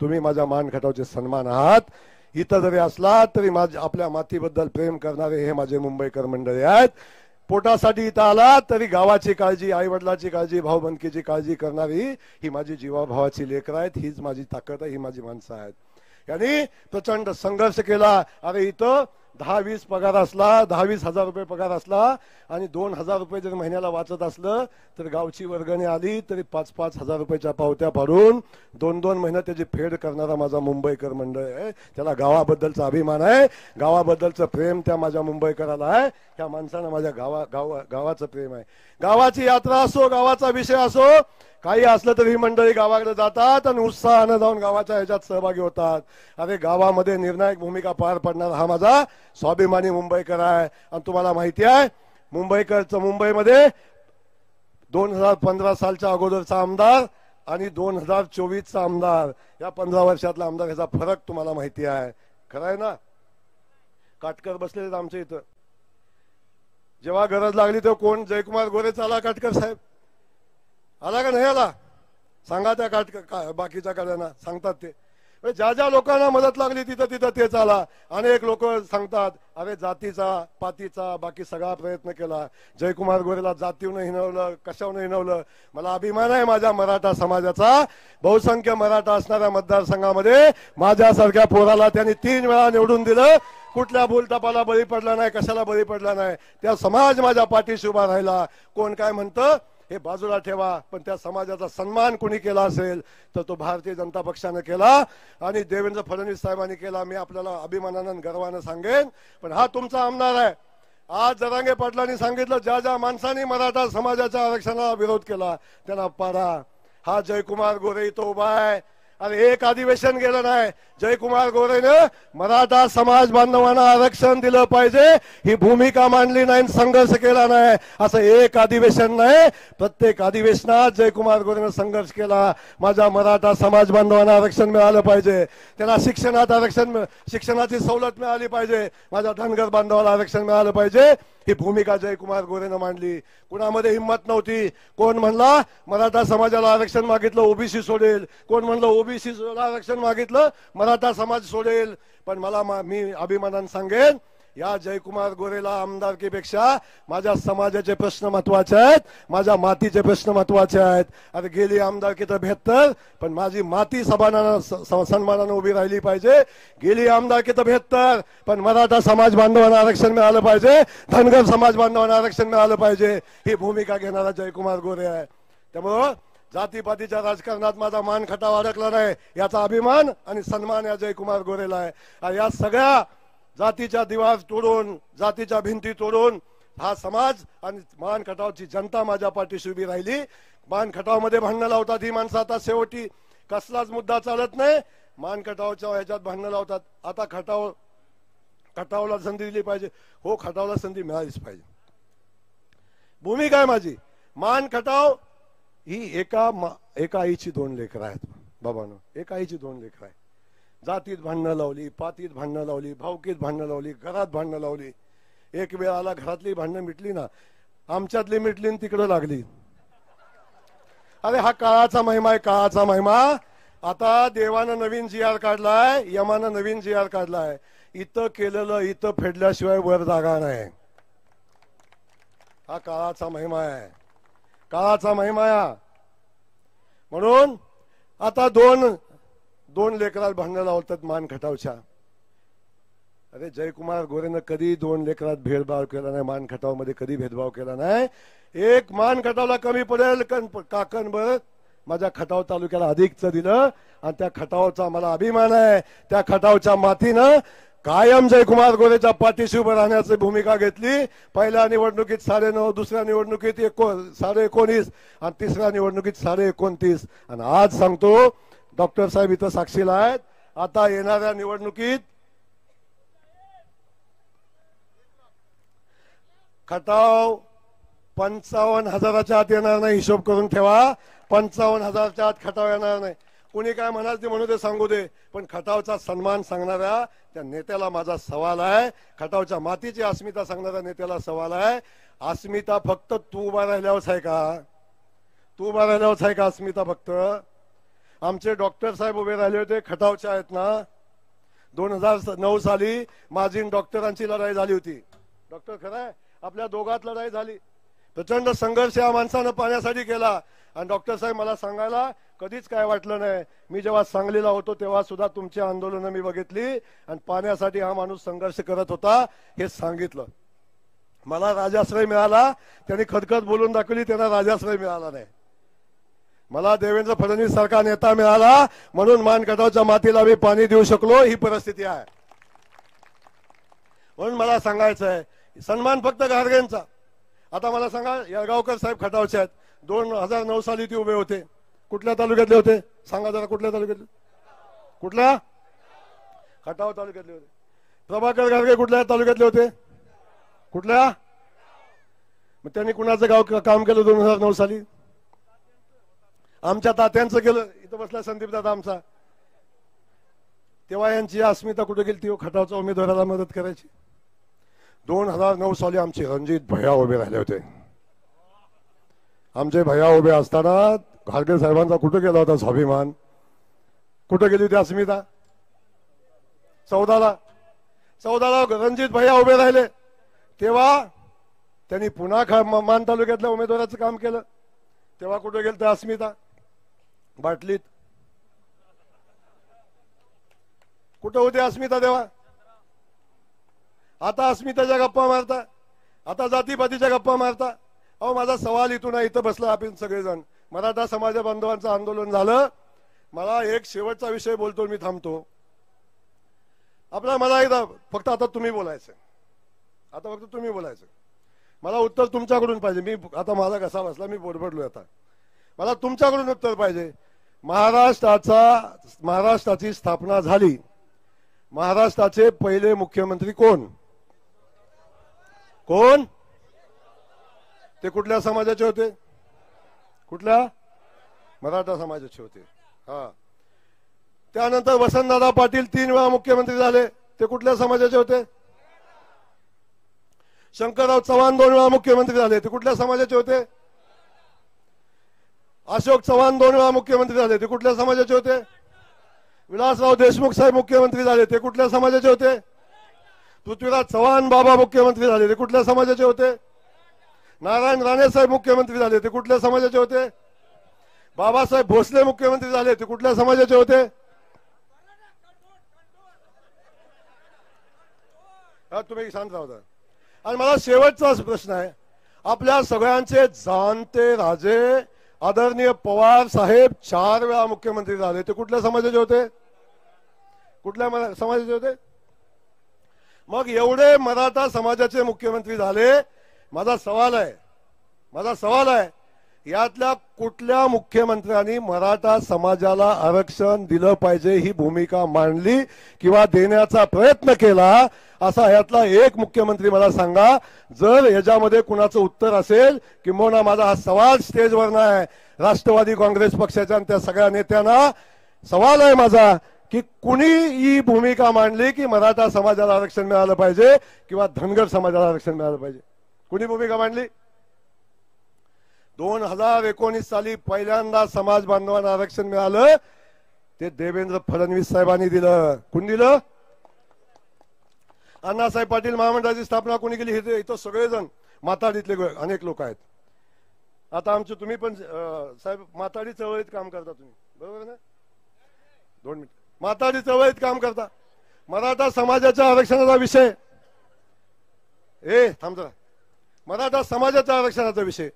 तुम्ही माझ्या मानखटावचे सन्मान आहात. इथं जरी असला तरी आपल्या मातीबद्दल प्रेम करणारे हे माझे मुंबईकर मंडळी आहेत. पोटासाठी इथं आला तरी गावाची काळजी, आई वडिलाची काळजी, भाऊबंदकीची काळजी करणारी ही माझी जीवाभावाची लेकरं आहेत. हीच माझी ताकद आहे, ही माझी माणसं आहेत. यांनी प्रचंड संघर्ष केला. अरे इथं 10-20 पगार असला, 10-20 हजार रुपये पगार असला आणि 2,000 रुपये जर महिन्याला वाचत असलं तर गावची वर्गणी आली तरी 5-5 हजार रुपयाच्या पावत्या पाडून 2-2 महिन्यात त्याची फेड करणारा माझा मुंबईकर मंडळ आहे. त्याला गावाबद्दलचा अभिमान आहे, गावाबद्दलचं प्रेम त्या माझ्या मुंबईकराला आहे. त्या माणसानं माझ्या गावाचं प्रेम आहे. गावाची यात्रा असो, गावाचा विषय असो, काही असलं तरी ही मंडळी गावाकडे जातात आणि उत्साहानं जाऊन गावाच्या ह्याच्यात सहभागी होतात. अरे गावामध्ये निर्णायक भूमिका पार पडणारा हा माझा स्वाभिमानी मुंबईकर आहे. आणि तुम्हाला माहिती आहे मुंबईमध्ये 2015 सालच्या अगोदरचा आमदार आणि 2024चा आमदार, या 15 वर्षातला आमदार, याचा फरक तुम्हाला माहिती आहे. खरं आहे ना? काटकर बसलेले आमच्या इथं. जेव्हा गरज लागली तेव्हा कोण? जयकुमार गोरे चाला काटकर साहेब. आला का नाही आला? सांगा त्या बाकीच्या कड्यांना, सांगतात ते. ज्या ज्या लोकांना मदत लागली तिथं तिथं ते चाला. अनेक लोक सांगतात अरे जातीचा पातीचा बाकी सगळा प्रयत्न केला, जयकुमार गोरेला जातीवनं हिनवलं, कशावनं हिनवलं. मला अभिमान आहे माझ्या मराठा समाजाचा. बहुसंख्य मराठा असणाऱ्या मतदारसंघामध्ये माझ्यासारख्या पोराला त्यांनी 3 वेळा निवडून दिलं. कुठल्या बोलतापाला बळी पडला नाही, कशाला बळी पडला नाही. त्या समाज माझ्या पाठीशी उभा राहिला. कोण काय म्हणतं हे बाजूला ठेवा, पण त्या समाजाचा सन्मान कोणी केला असेल तर तो भारतीय जनता पक्षाने केला आणि देवेंद्र फडणवीस साहेबांनी केला. मी आपल्याला अभिमानानं गर्वानं सांगेन. पण हा तुमचा आमदार आहे. आज जरांगे पाटलांनी सांगितलं ज्या ज्या माणसांनी मराठा समाजाच्या आरक्षणाला विरोध केला त्यांना पाडा. हा जयकुमार गोरे इथं उभा आहे. अरे एक अधिवेशन गेलं नाही. जयकुमार गोरेनं मराठा समाज बांधवांना आरक्षण दिलं पाहिजे ही भूमिका मांडली नाही, संघर्ष केला नाही. असं एक अधिवेशन नाही, प्रत्येक अधिवेशनात जयकुमार गोरेनं संघर्ष केला. माझ्या मराठा समाज बांधवांना आरक्षण मिळालं पाहिजे, त्यांना शिक्षणात आरक्षण, शिक्षणाची सवलत मिळाली पाहिजे, माझ्या धनगर बांधवाला आरक्षण मिळालं पाहिजे. ही भूमिका जयकुमार गोरेनं मांडली. कुणामध्ये हिंमत नव्हती. कोण म्हणला मराठा समाजाला आरक्षण मागितलं ओबीसी सोडेल, कोण म्हणलं ओबीसी आरक्षण मागितलं मराठा समाज सोडेल. पण मी अभिमानानं सांगेन या जयकुमार गोरेला आमदारकीपेक्षा माझ्या समाजाचे प्रश्न महत्वाचे आहेत, माझ्या मातीचे प्रश्न महत्वाचे आहेत. अरे गेली आमदारकी तर 72, पण माझी माती सन्मानानं उभी राहिली पाहिजे. गेली आमदारकी तर 72, पण मराठा समाज बांधवांना आरक्षण मिळालं पाहिजे, धनगर समाज बांधवांना आरक्षण मिळालं पाहिजे. ही भूमिका घेणारा जयकुमार गोरे आहे. त्यामुळं जातीपातीच्या राजकारणात माझा मान खटाव अडकला नाही, याचा अभिमान आणि सन्मान या जयकुमार गोरेला आहे. या सगळ्या जातीच्या दिवार तोडून, जातीच्या भिंती तोडून हा समाज आणि मान खटावची जनता माझ्या पाठीशी उभी राहिली. मान खटावमध्ये भांडणं लावतात ही माणसं. आता शेवटी कसलाच मुद्दा चालत नाही, मान खटावच्या ह्याच्यात भांडणं लावतात. आता खटावला संधी दिली पाहिजे. हो, खटावला संधी मिळालीच पाहिजे. भूमिका आहे माझी. मान खटाव ही एका आईची 2 लेकरं आहेत बाबांनो. एका आईची 2 लेकरं आहेत. जातीत भांडणं लावली, पातीत भांडणं लावली, भावकीत भांडणं लावली, घरात भांडणं लावली. एक वेळ आला घरातली भांडणं मिटली ना, आमच्यातली मिटली आणि तिकडं लागली. अरे हा काळाचा महिमा आहे, काळाचा महिमा. आता देवानं नवीन GR काढलाय, यमानं नवीन GR काढलाय. इथं केलेलं इथं फेडल्याशिवाय वर जागा नाही. हा काळाचा महिमा आहे, काळाचा महिमा आहे. म्हणून आता दोन लेकरात भांडणं लावतात मान खटावच्या. अरे जयकुमार गोरेनं कधी 2 लेकरात भेदभाव केला नाही, मान खटाव मध्ये कधी भेदभाव केला नाही. एक मान खटावला कमी पडेल काकणभर माझ्या खटाव तालुक्याला अधिकच दिलं आणि त्या खटावचा मला अभिमान आहे. त्या खटावच्या मातीनं कायम जयकुमार गोरेच्या पाठीशी उभं राहण्याची भूमिका घेतली. पहिल्या निवडणुकीत 9.5, दुसऱ्या निवडणुकीत 19.5 आणि तिसऱ्या निवडणुकीत 29.5. आणि आज सांगतो डॉक्टर साहेब इथं साक्षीला आहेत, आता येणाऱ्या निवडणुकीत खटाव 55,000च्या आत येणार नाही. हिशोब करून ठेवा, 55,000च्या आत खटाव येणार नाही. कोणी काय म्हणाल ते म्हणू दे, सांगू दे, पण खटावचा सन्मान सांगणाऱ्या त्या नेत्याला माझा सवाल आहे. खटावच्या मातीची अस्मिता सांगणाऱ्या नेत्याला सवाल आहे. अस्मिता फक्त तू उभा राहिल्यावरच आहे का? तू उभा राहिल्यावरच आहे का अस्मिता? फक्त आमचे डॉक्टर साहेब उभे राहिले होते, खटावचे आहेत ना. 2009 साली माझी डॉक्टरांची लढाई झाली होती. डॉक्टर खरं आहे, आपल्या दोघात लढाई झाली. प्रचंड संघर्ष या माणसानं पाण्यासाठी केला. आणि डॉक्टर साहेब मला सांगायला कधीच काय वाटलं नाही. मी जेव्हा सांगलीला होतो तेव्हा सुद्धा तुमची आंदोलनं मी बघितली आणि पाण्यासाठी हा माणूस संघर्ष करत होता हे सांगितलं. मला राजाश्रय मिळाला, त्यांनी खदखद बोलून दाखवली, त्यांना राजाश्रय मिळाला नाही. मला देवेंद्र फडणवीस सारखा नेता मिळाला म्हणून मानखटावच्या मातीला मी पाणी देऊ शकलो. ही परिस्थिती आहे. म्हणून मला सांगायचं आहे सन्मान फक्त घारगेंचा. आता मला सांगा, येळगावकर साहेब खटावचे आहेत. 2009 साली ते उभे होते. कुठल्या तालुक्यातले होते सांगा जरा? कुठल्या तालुक्यातले? कुठल्या? खटाव तालुक्यातले होते. प्रभाकर घारगे कुठल्या तालुक्यातले होते? कुठल्या? मग त्यांनी कुणाचं गाव काम केलं 2009 साली? आमच्या तात्यांचं केलं. इथं बसला संदीप दादा आमचा. तेव्हा यांची अस्मिता कुठे गेली? ती खटावच्या उमेदवाराला मदत करायची. 2009 साली आमचे रणजित भैया उभे राहिले होते. आमचे भैया उभे असताना घारगे साहेबांचा कुठे गेला होता स्वाभिमान? कुठे गेली होती अस्मिता? 14ला रणजित भैया उभे राहिले तेव्हा त्यांनी पुन्हा मान तालुक्यातल्या उमेदवाराचं काम केलं. तेव्हा कुठे गेलं तर अस्मिता? बाटलीत. कुठं होते अस्मिता तेव्हा? आता अस्मिताच्या गप्पा मारता, आता जातीपातीच्या गप्पा मारता. अहो माझा सवाल इथून आहे, इथं बसला आपण सगळेजण मराठा समाज बांधवांचं आंदोलन झालं. मला एक शेवटचा विषय बोलतो, मी थांबतो. मला एकदा फक्त आता तुम्ही बोलायचं. आता फक्त तुम्ही बोलायचं. मला उत्तर तुमच्याकडून पाहिजे. मी आता माझा कसा बसला, मी बोडबडलोय. आता मला तुमच्याकडून उत्तर पाहिजे. महाराष्ट्राची स्थापना झाली. महाराष्ट्राचे पहिले मुख्यमंत्री कोण? कोण? ते कुठल्या समाजाचे होते? कुठल्या? मराठा समाजाचे होते. हा. त्यानंतर वसंतदादा पाटील 3 वेळा मुख्यमंत्री झाले. ते कुठल्या समाजाचे होते? शंकरराव चव्हाण 2 वेळा मुख्यमंत्री झाले. ते कुठल्या समाजाचे होते? अशोक चव्हाण 2 वेळा मुख्यमंत्री झाले. ते कुठल्या समाजाचे होते? विलासराव देशमुख साहेब मुख्यमंत्री झाले. ते कुठल्या समाजाचे होते? पृथ्वीराज चव्हाण बाबा मुख्यमंत्री झाले. ते कुठल्या समाजाचे होते? नारायण राणे साहेब मुख्यमंत्री झाले. ते कुठल्या समाजाचे होते? बाबासाहेब भोसले मुख्यमंत्री झाले. ते कुठल्या समाजाचे होते? तुम्ही शांत राहता. आणि मला शेवटचा प्रश्न आहे. आपल्या सगळ्यांचे जाणते राजे आदरणीय पवार साहेब 4 वेळा मुख्यमंत्री झाले. ते कुठल्या समाजाचे होते? कुठल्या समाजाचे होते? मग एवढे मराठा समाजाचे मुख्यमंत्री झाले. माझा सवाल आहे यातल्या कुठल्या मुख्यमंत्र्यांनी मराठा समाजाला आरक्षण दिलं पाहिजे ही भूमिका मांडली किंवा देण्याचा प्रयत्न केला? असा यातला एक मुख्यमंत्री मला सांगा. जर याच्यामध्ये कुणाचं उत्तर असेल, किंबहुना माझा हा सवाल स्टेजवर नाही, राष्ट्रवादी काँग्रेस पक्षाच्या त्या सगळ्या नेत्यांना सवाल आहे माझा, की कुणी ही भूमिका मांडली की मराठा समाजाला आरक्षण मिळालं पाहिजे किंवा धनगर समाजाला आरक्षण मिळालं पाहिजे? कुणी भूमिका मांडली? 2019 साली पहिल्यांदा समाज बांधवांना आरक्षण मिळालं. ते देवेंद्र फडणवीस साहेबांनी दिलं. कोण दिलं? अण्णासाहेब पाटील महामंडळाची स्थापना कोणी केली? हे इथं सगळेजण माताडीतले अनेक लोक आहेत. आता आमचे तुम्ही पण साहेब माताडी चळवळीत काम करता तुम्ही, बरोबर ना? 2 मिनिट. माताडी चळवळीत काम करता. मराठा समाजाच्या आरक्षणाचा विषय थांब जरा. मराठा समाजाच्या आरक्षणाचा विषय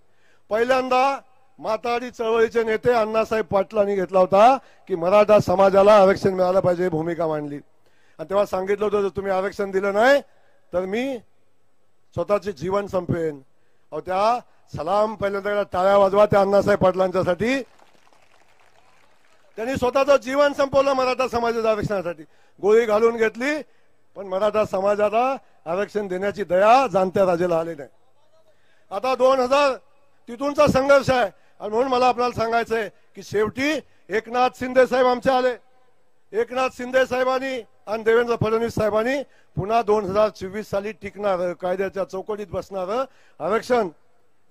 पहिल्यांदा माताडी चळवळीचे नेते अण्णासाहेब पाटलांनी घेतला होता की मराठा समाजाला आरक्षण मिळालं पाहिजे, भूमिका मांडली. आणि तेव्हा सांगितलं होतं जर तुम्ही आरक्षण दिलं नाही तर मी स्वतःचे जीवन संपवेन. अहो त्या सलाम पहिल्यांदा टाळ्या वाजवा त्या अण्णासाहेब पाटलांच्यासाठी. त्यांनी स्वतःचं जीवन संपवलं मराठा समाजाच्या आरक्षणासाठी. गोळी घालून घेतली पण मराठा समाजाला आरक्षण देण्याची दया जाणत्या राजाला आले नाही. आता 2000 तिथूनचा संघर्ष आहे. आणि म्हणून मला आपल्याला सांगायचंय की शेवटी एकनाथ शिंदे साहेब आमचे आले. एकनाथ शिंदे साहेबांनी आणि देवेंद्र फडणवीस साहेबांनी पुन्हा 2024 साली टिकणार कायद्याच्या चौकटीत बसणार आरक्षण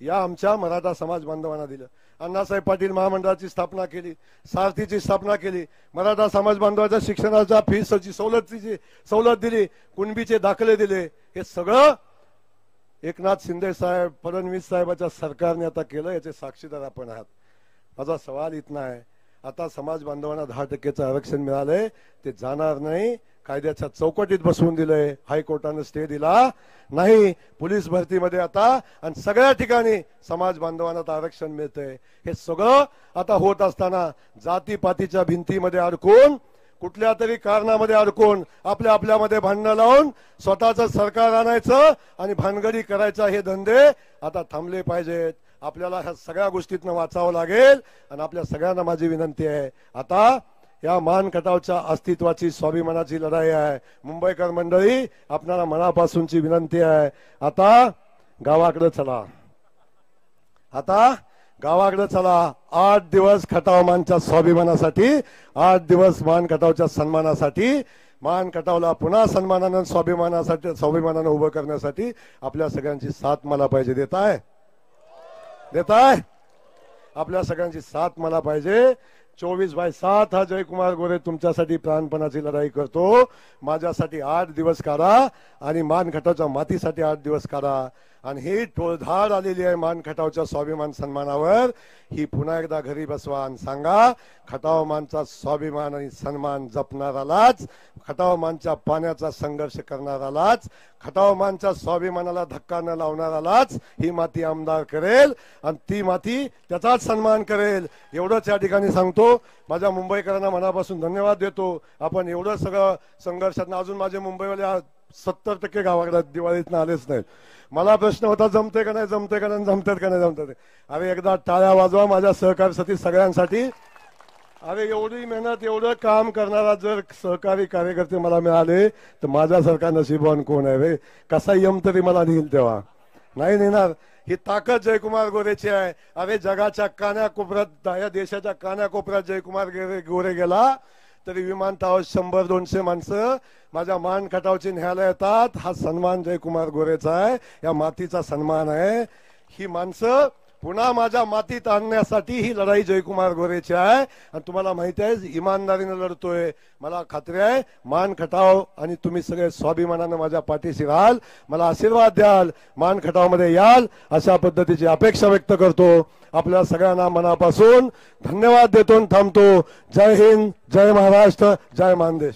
या आमच्या मराठा समाज बांधवांना दिलं. अण्णासाहेब पाटील महामंडळाची स्थापना केली, सारथीची स्थापना केली, मराठा समाज बांधवाच्या शिक्षणाच्या फीसची सवलत दिली, कुणबीचे दाखले दिले. हे सगळं एकनाथ शिंदे साहेब, फडणवीस साहेबाच्या सरकारने आता केलं, याचे साक्षीदार आपण आहात. माझा सवाल इतना आहे, आता समाज बांधवांना 10% आरक्षण मिळालंय, ते जाणार नाही. कायद्याच्या चौकटीत बसवून दिलंय, हायकोर्टानं स्टे दिला नाही. पोलीस भरतीमध्ये आता आणि सगळ्या ठिकाणी समाज बांधवांना आरक्षण मिळतंय. हे सगळं आता होत असताना जातीपातीच्या भिंतीमध्ये अडकून, कुठल्या तरी कारणामध्ये अडकून, आपल्यामध्ये भांडणं लावून स्वतःचं सरकार आणायचं आणि भानगडी करायचा, हे धंदे आता थांबले पाहिजेत. आपल्याला ह्या सगळ्या गोष्टीतनं वाचावं लागेल. आणि आपल्या सगळ्यांना माझी विनंती आहे, आता या मान खटावच्या अस्तित्वाची, स्वाभिमानाची लढाई आहे. मुंबईकर मंडळी, आपल्याला मनापासूनची विनंती आहे, आता गावाकडे चला. आता गावाकडे चला. 8 दिवस खटाव मानच्या स्वाभिमानासाठी, 8 दिवस मान खटावच्या सन्मानासाठी, मान खटावला पुन्हा सन्मानानं स्वाभिमानानं उभं करण्यासाठी आपल्या सगळ्यांची साथ मला पाहिजे. देताय आपल्या सगळ्यांची साथ मला पाहिजे. 24/7 हा जयकुमार गोरे तुमच्यासाठी प्राणपणाची लढाई करतो. माझ्यासाठी 8 दिवस काढा आणि मान खटावच्या मातीसाठी 8 दिवस काढा. आणि ही टोळधाड आलेली आहे मान खटावच्या स्वाभिमान सन्मानावर, ही पुन्हा एकदा घरी बसवा आणि सांगा, खटाव मानचा स्वाभिमान आणि सन्मान जपणारालाच, खटाव मानच्या पाण्याचा संघर्ष करणारालाच, खटाव मानच्या स्वाभिमानाला धक्का न लावणारालाच ही माती आमदार करेल आणि ती माती त्याचाच सन्मान करेल. एवढंच या ठिकाणी सांगतो. माझ्या मुंबईकरांना मनापासून धन्यवाद देतो. आपण एवढं सगळं संघर्षात, अजून माझे मुंबईवाले 70% गावाकडे दिवाळीतनं आलेच नाहीत. मला प्रश्न होता, जमते का नाही, जमते का नाही, जमतात का नाही, जमतात. अरे एकदा टाळ्या वाजवा माझ्या सहकार्यासाठी, सगळ्यांसाठी. अरे एवढी मेहनत, एवढं काम करणारा जर सहकारी कार्यकर्ते मला मिळाले तर माझ्यासारखा नशीबवान कोण आहे रे. कसा यम तरी मला नेईल, तेव्हा नाही नेणार. ही ताकद जयकुमार गोरेची आहे. अरे जगाच्या कानाकोपऱ्यात, या देशाच्या कानाकोपऱ्यात जयकुमार गोरे गेला तरी विमानतळावर 100-200 माणसं माझ्या मान खटावची न्यायला येतात. हा सन्मान जयकुमार गोरेचा आहे, या मातीचा सन्मान आहे. ही माणसं पुन्हा माझ्या मातीत आणण्यासाठी ही लढाई जयकुमार गोरेची आहे. आणि तुम्हाला माहिती आहे, इमानदारीने लढतोय. मला खात्री आहे, मान खटाव आणि तुम्ही सगळे स्वाभिमानानं माझ्या पाठीशी राहाल, मला आशीर्वाद द्याल, मान खटावमध्ये याल, अशा पद्धतीची अपेक्षा व्यक्त करतो. आपल्या सगळ्यांना मनापासून धन्यवाद देतो, थांबतो. जय हिंद, जय महाराष्ट्र, जय मानदेश.